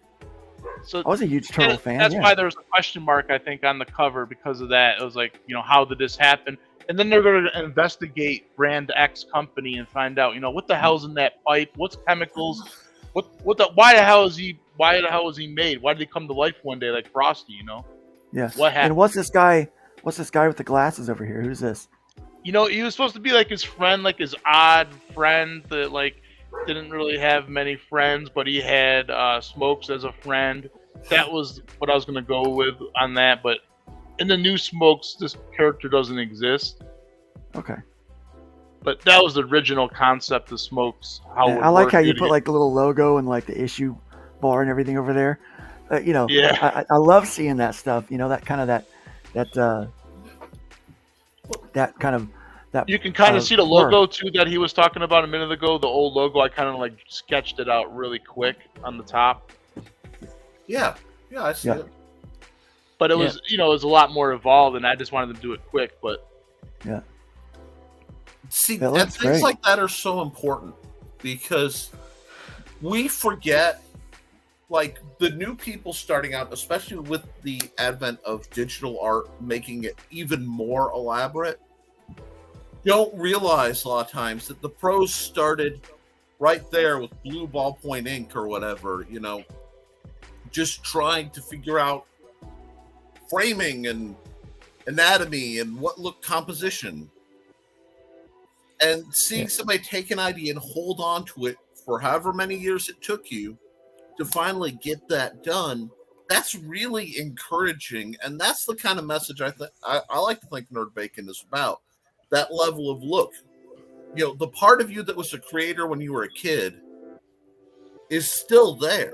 So I was a huge turtle fan. That's why there was a question mark, I think, on the cover because of that. It was like, how did this happen? And then they're going to investigate Brand X company and find out, what the hell's in that pipe? What's chemicals? Why the hell is he made? Why did he come to life one day like Frosty? Yeah. What happened? And what's this guy with the glasses over here? Who's this? He was supposed to be like his friend, like his odd friend that like didn't really have many friends, but he had Smokes as a friend. That was what I was gonna go with on that. But in the new Smokes, this character doesn't exist. Okay. But that was the original concept of Smokes. I like how you put like the little logo and like the issue bar and everything over there. Yeah. I love seeing that stuff. That kind of that kind of that. You can kind of see the logo too that he was talking about a minute ago. The old logo, I kind of like sketched it out really quick on the top. Yeah, I see it. But it was, it was a lot more evolved, and I just wanted to do it quick. But yeah. See, and things like that are so important because we forget, like, the new people starting out, especially with the advent of digital art making it even more elaborate, don't realize a lot of times that the pros started right there with blue ballpoint ink or whatever, just trying to figure out framing and anatomy and what look composition. And seeing somebody take an idea and hold on to it for however many years it took you to finally get that done, that's really encouraging. And that's the kind of message I like to think Nerd Bacon is about. That level of look. The part of you that was a creator when you were a kid is still there.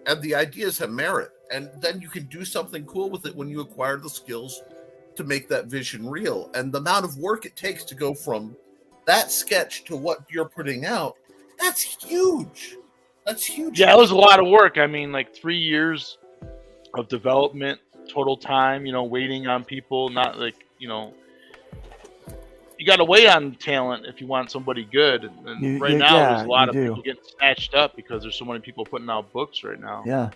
And the ideas have merit. And then you can do something cool with it when you acquire the skills to make that vision real. And the amount of work it takes to go from that sketch to what you're putting out, that's huge. That's huge. Yeah, it was a lot of work. I mean, like 3 years of development, total time, waiting on people, not like, you got to wait on talent if you want somebody good. And right now, there's a lot of people getting snatched up because there's so many people putting out books right now. Yeah.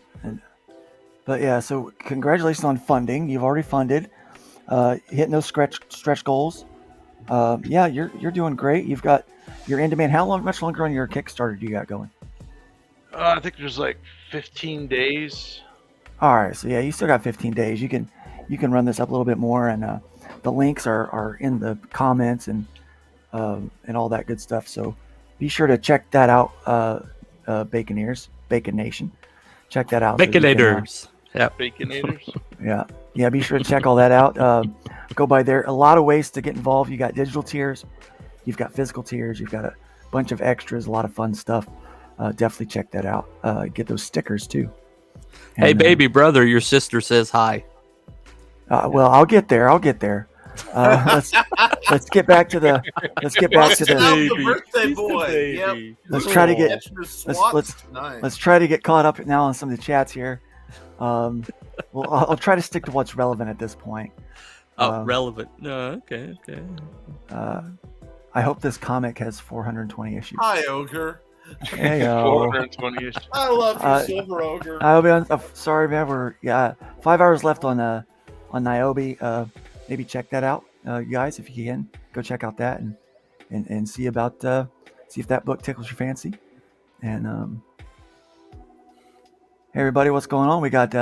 So congratulations on funding. You've already funded, hitting those stretch goals. You're doing great. You've got your in demand. Much longer on your Kickstarter do you got going? I think there's like 15 days. All right. So you still got 15 days. You can run this up a little bit more, and the links are in the comments and all that good stuff. So be sure to check that out Baconeers, Bacon Nation. Check that out. So Baconators. Yeah. Baconators. Yeah. Be sure to check all that out. Go by there. A lot of ways to get involved. You got digital tiers, you've got physical tiers, you've got a bunch of extras, a lot of fun stuff. Definitely check that out. Get those stickers too. And, hey, baby brother, your sister says hi. Well, I'll get there. Let's get back to the. the birthday boy. Yep. Let's try to get. Nice. Let's try to get caught up now on some of the chats here. Well, I'll try to stick to what's relevant at this point. Relevant. No, okay. I hope this comic has 420 issues. Hi, Ogre. Hey, 420 issues. I love you, Silver Ogre. I'll be on. Sorry, man. We're 5 hours left on Niobe. Maybe check that out, you guys, if you can. Go check out that and see about see if that book tickles your fancy. And hey, everybody, what's going on? We got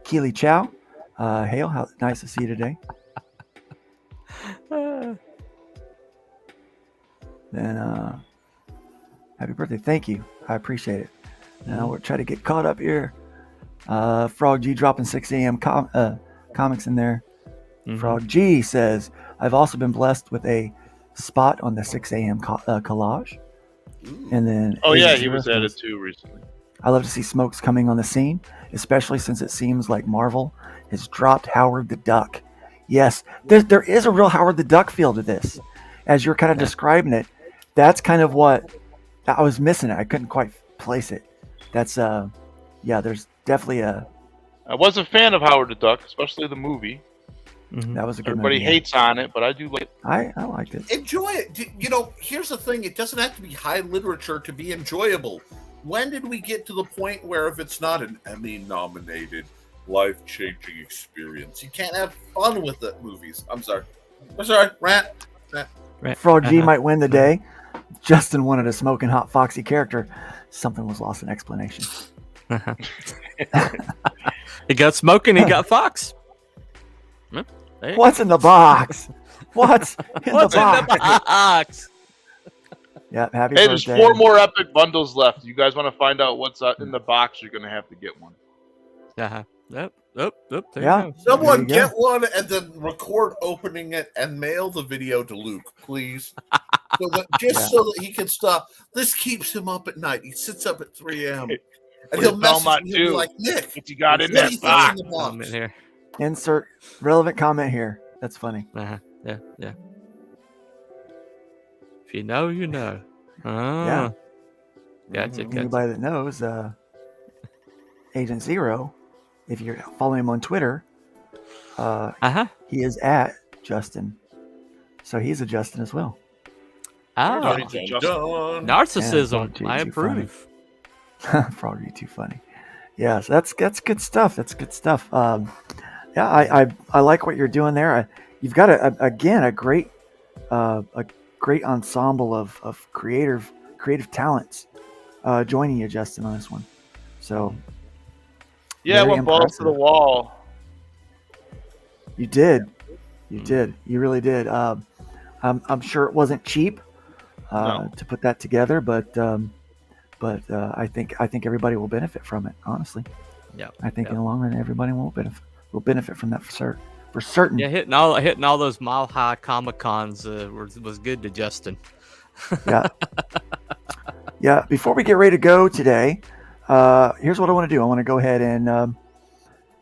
Keely Chow. Hale, nice to see you today. Then happy birthday. Thank you. I appreciate it. Now we're trying to get caught up here. Frog G dropping 6 a.m. Comics in there. Mm-hmm. Frog G says, I've also been blessed with a spot on the 6 a.m. collage. And then he was added too recently. I love to see Smokes coming on the scene, especially since it seems like Marvel has dropped Howard the Duck. Yes, there is a real Howard the Duck feel to this. As you're kind of describing it, that's kind of what I was missing. I couldn't quite place it. That's there's definitely I was a fan of Howard the Duck, especially the movie. Mm-hmm. That was a good Everybody movie. hates on it, but I do like it. I liked it. Enjoy it. Here's the thing. It doesn't have to be high literature to be enjoyable. When did we get to the point where if it's not an Emmy-nominated, life-changing experience, you can't have fun with it, movies? I'm sorry. Rat. Frog G might win the day. Justin wanted a smoking hot foxy character. Something was lost in explanation. He got smoking, he got fox. What's in the box? What's in the box? Yeah, happy birthday. There's 4 more epic bundles left. You guys want to find out what's in the box? You're going to have to get one. Yep. Someone get one and then record opening it and mail the video to Luke, please. So that he can stop. This keeps him up at night. He sits up at 3 a.m. And he'll message me like, Nick, what you got in that box? Insert relevant comment here. That's funny. Yeah. If you know, you know. Yeah. Gotcha. Anybody that knows Agent Zero, if you're following him on Twitter, he is at Justin. So he's a Justin as well. Oh, narcissism. I approve. Froggy, too funny. Yeah, so that's good stuff. That's good stuff. I like what you're doing there. You've got a great ensemble of creative talents joining you, Justin, on this one. So I went balls to the wall. You did. You really did. I'm sure it wasn't cheap to put that together, but I think everybody will benefit from it. Honestly, I think in the long run, everybody will benefit from that for certain. Yeah, hitting all those mile high Comic Cons was good to Justin. Yeah. Before we get ready to go today, here's what I want to do. I want to go ahead and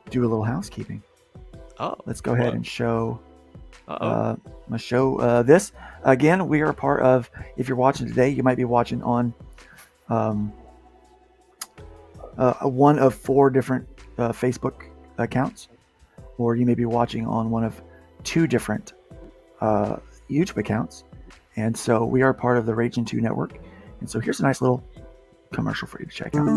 do a little housekeeping. Let's go ahead and show. My show this again. We are part of. If you're watching today, you might be watching on one of 4 different Facebook accounts, or you may be watching on one of 2 different YouTube accounts. And so we are part of the Raging 2 network. And so here's a nice little commercial for you to check out.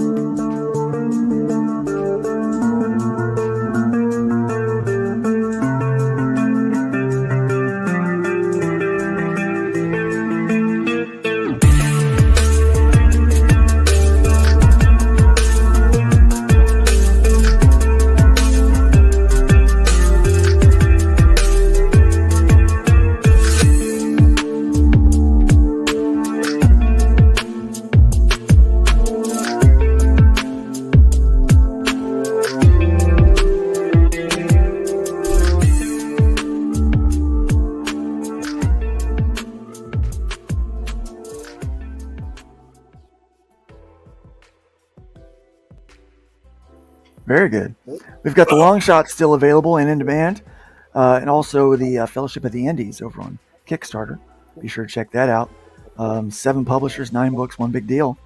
Very good. We've got the long shot still available and in demand, and also the Fellowship of the Indies over on Kickstarter. Be sure to check that out. 7 publishers, 9 books, one big deal.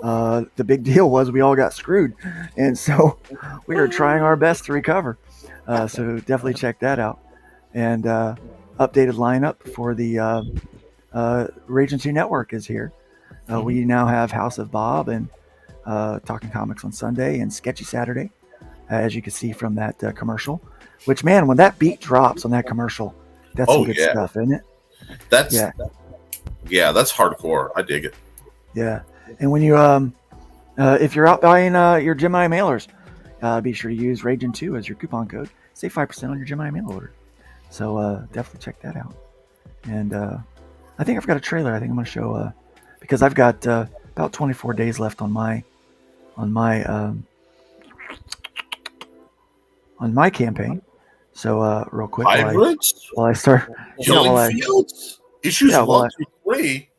The big deal was we all got screwed, and so we are trying our best to recover. So definitely check that out. And updated lineup for the Raging 2 Network is here. We now have House of Bob and Talking Comics on Sunday and Sketchy Saturday, as you can see from that commercial. Which, man, when that beat drops on that commercial, that's some good stuff, isn't it? That's that's hardcore. I dig it. Yeah, and when you if you're out buying your Gemini mailers, be sure to use Raging 2 as your coupon code. Save 5% on your Gemini mail order. So definitely check that out. And I think I've got a trailer. I think I'm going to show because I've got about 24 days left on my campaign. So real quick, while I start Killing Fields issues 1 through 3.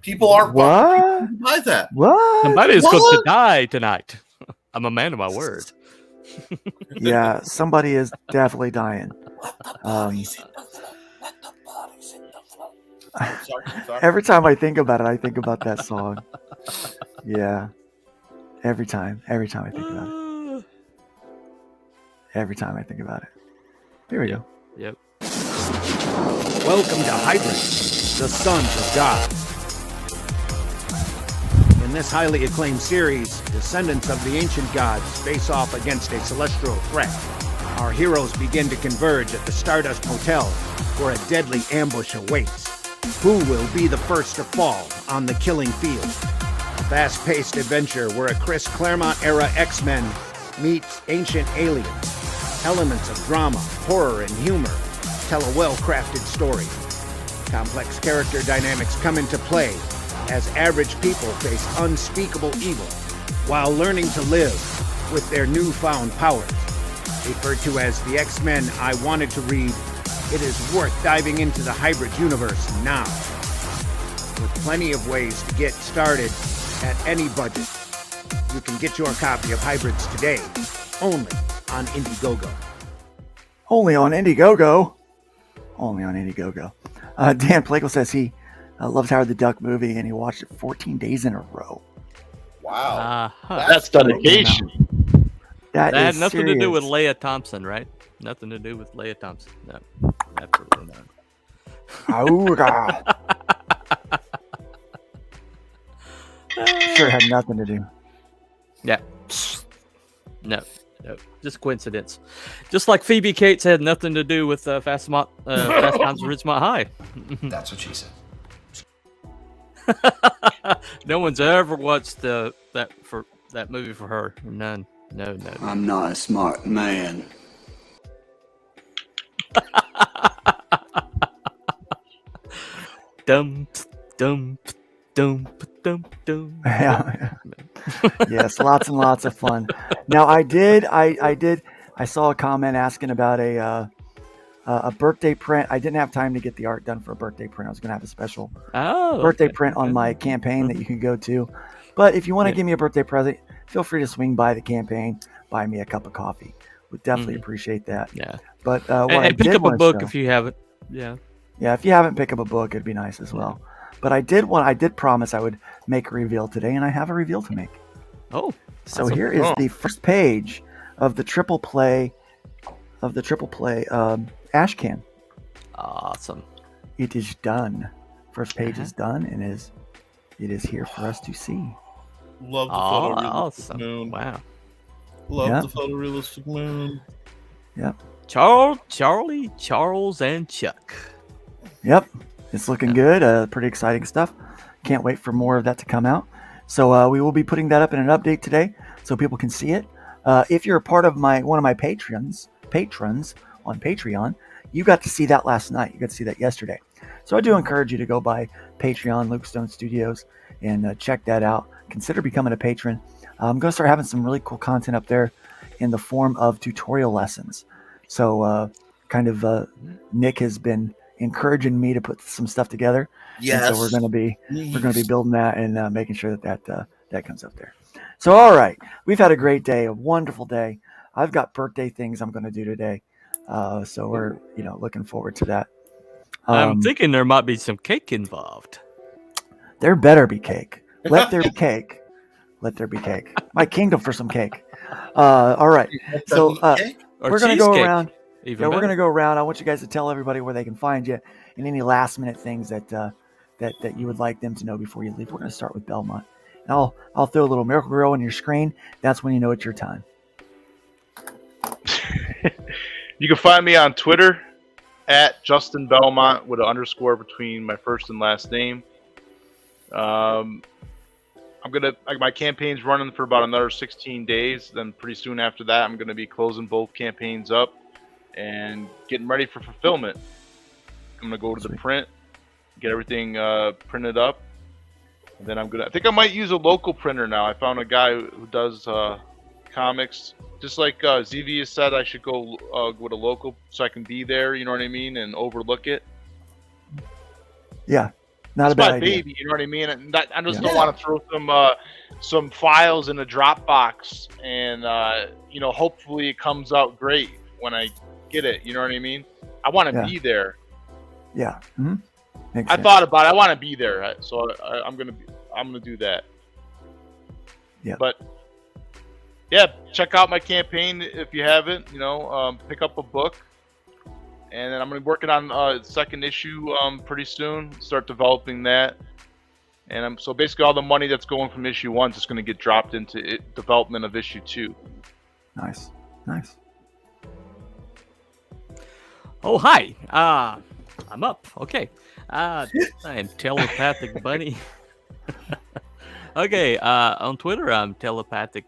People aren't buying that. What? Somebody's going to die tonight. I'm a man of my word. Yeah, somebody is definitely dying. Every time I think about it, I think about that song. Yeah. Every time I think about it. Every time I think about it. Here we go. Yep. Welcome to Hybrid, the Sons of God. In this highly acclaimed series, descendants of the ancient gods face off against a celestial threat. Our heroes begin to converge at the Stardust Motel, where a deadly ambush awaits. Who will be the first to fall on the killing field? A fast-paced adventure where a Chris Claremont-era X-Men meets ancient aliens. Elements of drama, horror, and humor tell a well-crafted story. Complex character dynamics come into play as average people face unspeakable evil while learning to live with their newfound powers. Referred to as the X-Men I wanted to read, it is worth diving into the Hybrid universe now. With plenty of ways to get started at any budget, you can get your copy of Hybrids today, only on Indiegogo. Only on Indiegogo. Only on Indiegogo. Dan Plakel says he loves Howard the Duck movie and he watched it 14 days in a row. Wow. That's dedication. That had is nothing to do with serious. Leia Thompson, right? Nothing to do with Leia Thompson. No, absolutely not. Oh, God. Sure had nothing to do. Yeah. No. Just coincidence. Just like Phoebe Cates had nothing to do with Fast Times at Ridgemont High. That's what she said. No one's ever watched that movie for her. None. No. I'm not a smart man. Dum. Yeah. Yes, lots and lots of fun. Now I saw a comment asking about a birthday print. I didn't have time to get the art done for a birthday print. I was going to have a special birthday print on my campaign that you can go to. But if you want to give me a birthday present, feel free to swing by the campaign, buy me a cup of coffee. Would definitely appreciate that. Yeah. But and pick up a book if you haven't. Yeah. Yeah, if you haven't picked up a book, it'd be nice as well. But I did promise I would make a reveal today, and I have a reveal to make. Oh. So here is the first page of the triple play Ash Can. Awesome. It is done. First page is done, and it is here for us to see. Love the photorealistic awesome. moon. Wow. Love the photorealistic moon. Yep. Charlie, Charles, and Chuck. Yep. It's looking good. Pretty exciting stuff. Can't wait for more of that to come out. So we will be putting that up in an update today so people can see it. If you're a part of one of my patrons on Patreon, you got to see that last night. You got to see that yesterday. So I do encourage you to go by Patreon, Luke Stone Studios, and check that out. Consider becoming a patron. I'm going to start having some really cool content up there in the form of tutorial lessons. So Nick has been encouraging me to put some stuff together. Yes. And so we're going to be building that and making sure that comes up there. So all right, we've had a great day, a wonderful day. I've got birthday things I'm going to do today, so we're looking forward to that. I'm thinking there might be some cake involved. There better be cake. Let there be cake. Let there be cake. My kingdom for some cake. All right. So we're going to go around. We're going to go around. I want you guys to tell everybody where they can find you and any last minute things that you would like them to know before you leave. We're going to start with Belmont. And I'll throw a little Miracle Grow on your screen. That's when you know it's your time. You can find me on Twitter at Justin Belmont with an underscore between my first and last name. My campaign's running for about another 16 days. Then pretty soon after that, I'm gonna be closing both campaigns up and getting ready for fulfillment. I'm gonna go to the print, get everything printed up, and then I think I might use a local printer now. I found a guy who does comics, just like ZV has said. I should go with a local so I can be there. You know what I mean, and overlook it. Yeah. Not It's a bad my idea. baby, you know what I mean? And I just don't want to throw some files in a Dropbox, and hopefully it comes out great when I get it. You know what I mean? I want to be there. Yeah. Mm-hmm. I thought about it. I want to be there, so I'm gonna do that. Yeah. But yeah, check out my campaign if you haven't. Pick up a book. And then I'm going to be working on second issue pretty soon. Start developing that, and so basically all the money that's going from issue 1 is just going to get dropped into development of issue 2. Nice. Oh, hi. I'm up. Okay. I am Telepathic Bunny. Okay. On Twitter, I'm Telepathic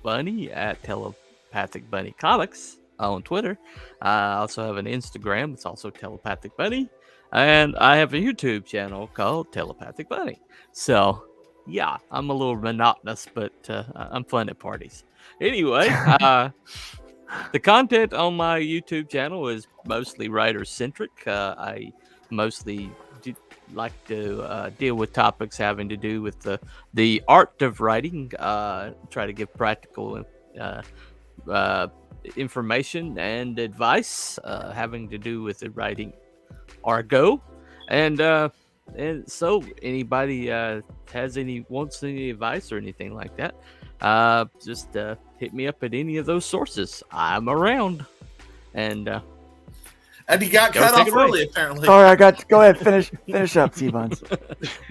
Bunny at Telepathic Bunny Comics. On Twitter. I also have an Instagram. It's also Telepathic Bunny. And I have a YouTube channel called Telepathic Bunny. So, yeah, I'm a little monotonous, but I'm fun at parties. Anyway, the content on my YouTube channel is mostly writer-centric. I mostly like to deal with topics having to do with the art of writing. Try to give practical information and advice having to do with the writing argot, and so anybody wants any advice or anything like that, just hit me up at any of those sources. I'm around. And he got cut off early, apparently. Sorry, go ahead, finish up, T-Buns.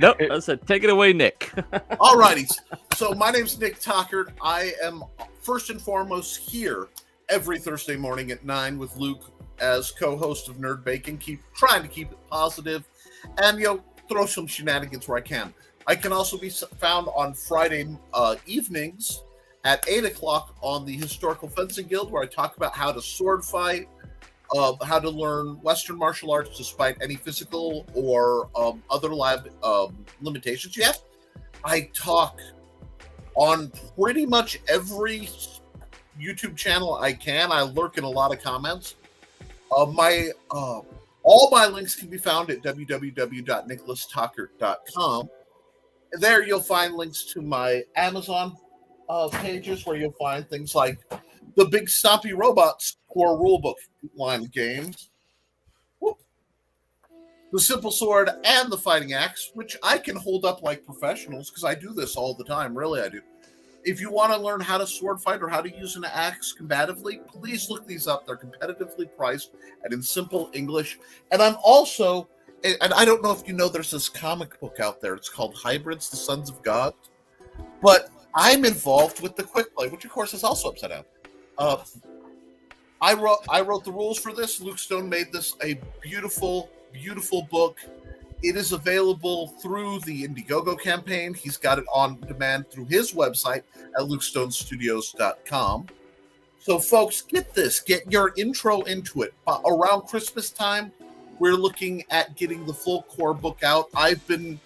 Nope, I said take it away, Nick. Alrighty, so my name's Nick Tockert. I am first and foremost here every Thursday morning at 9 with Luke as co-host of Nerd Bacon, trying to keep it positive and throw some shenanigans where I can. I can also be found on Friday evenings at 8 o'clock on the Historical Fencing Guild, where I talk about how to sword fight, how to learn Western martial arts despite any physical or other limitations you have. I talk on pretty much every YouTube channel I can. I lurk in a lot of comments. All my links can be found at www.nicholastockert.com. There you'll find links to my Amazon pages, where you'll find things like the Big Stompy Robots core rulebook line of games, the Simple Sword, and the Fighting Axe, which I can hold up like professionals because I do this all the time. Really, I do. If you want to learn how to sword fight or how to use an axe combatively, please look these up. They're competitively priced and in simple English. And I'm also, and I don't know if you know, there's this comic book out there. It's called Hybrids, the Sons of God. But I'm involved with the Quick Play, which of course is also upside down. I wrote the rules for this. Luke Stone made this a beautiful, beautiful book. It is available through the Indiegogo campaign. He's got it on demand through his website at lukestonestudios.com. So, folks, get this. Get your intro into it. Around Christmas time, we're looking at getting the full core book out. I've been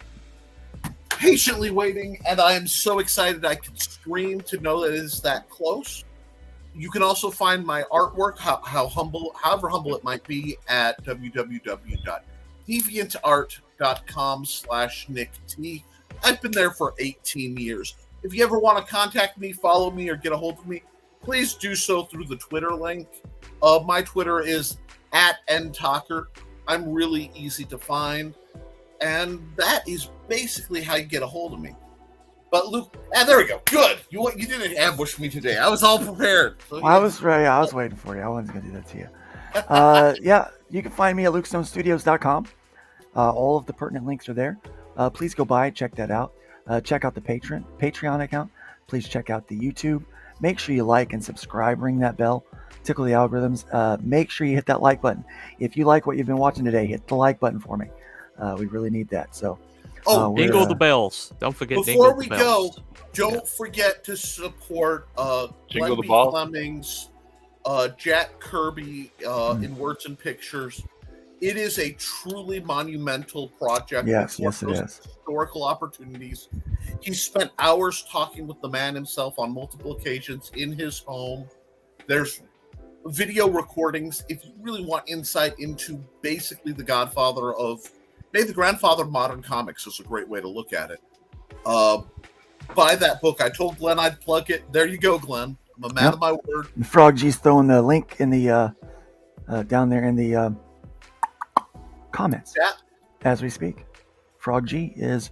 patiently waiting, and I am so excited I can scream to know that it is that close. You can also find my artwork, however humble it might be, at www.deviantart.com/NickT. I've been there for 18 years. If you ever want to contact me, follow me, or get a hold of me, please do so through the Twitter link. My Twitter is @ntalker. I'm really easy to find. And that is basically how you get a hold of me. But Luke, there we go. Good. You didn't ambush me today. I was all prepared. So, I was ready. I was waiting for you. I wasn't going to do that to you. Yeah, you can find me at lukestonestudios.com. All of the pertinent links are there. Please go by, check that out. Check out the Patreon account. Please check out the YouTube. Make sure you like and subscribe. Ring that bell. Tickle the algorithms. Make sure you hit that like button. If you like what you've been watching today, hit the like button for me. We really need that. So, jingle the bells. Don't forget. Before we go, don't forget to support Jingle Glen the ball. Flemming's Jack Kirby in Words and Pictures. It is a truly monumental project. Yes, it is. Historical opportunities. He spent hours talking with the man himself on multiple occasions in his home. There's video recordings. If you really want insight into basically the godfather of, maybe the grandfather of modern comics is a great way to look at it. Buy that book. I told Glenn I'd plug it. There you go, Glenn. I'm a man of my word. Frog G's throwing the link in the down there in the comments as we speak. Frog G is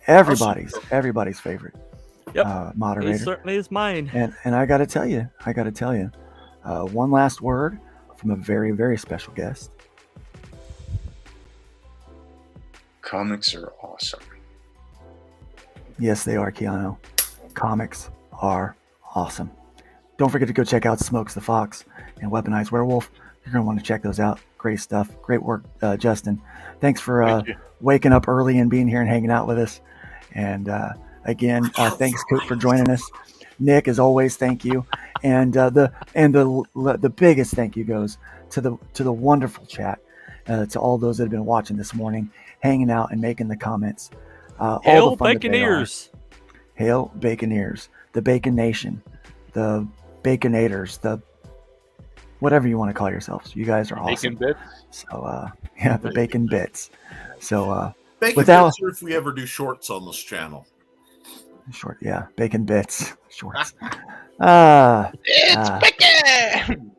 everybody's favorite moderator. He certainly is mine. And I got to tell you, one last word from a very, very special guest. Comics are awesome. Yes, they are, Keanu. Comics are awesome. Don't forget to go check out Smokes the Fox and Weaponized Werewolf. You're going to want to check those out. Great stuff. Great work, Justin. Thanks for waking up early and being here and hanging out with us. And again, thanks, Coop, for joining us. Nick, as always, thank you. And the biggest thank you goes to the wonderful chat, to all those that have been watching this morning, hanging out and making the comments. Hail Baconeers! Hail Baconeers, the Bacon Nation, the Baconators, the whatever you want to call yourselves. You guys are awesome. Bacon bits. So the Bacon Bits. So Bacon Bits are if we ever do shorts on this channel. Bacon Bits shorts. It's bacon.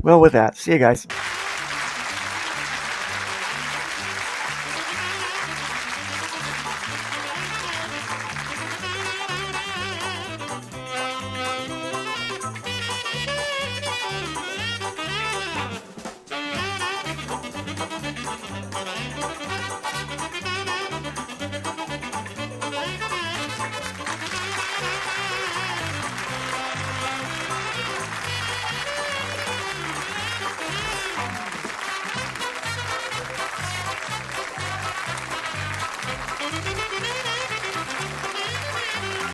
Well, with that, see you guys.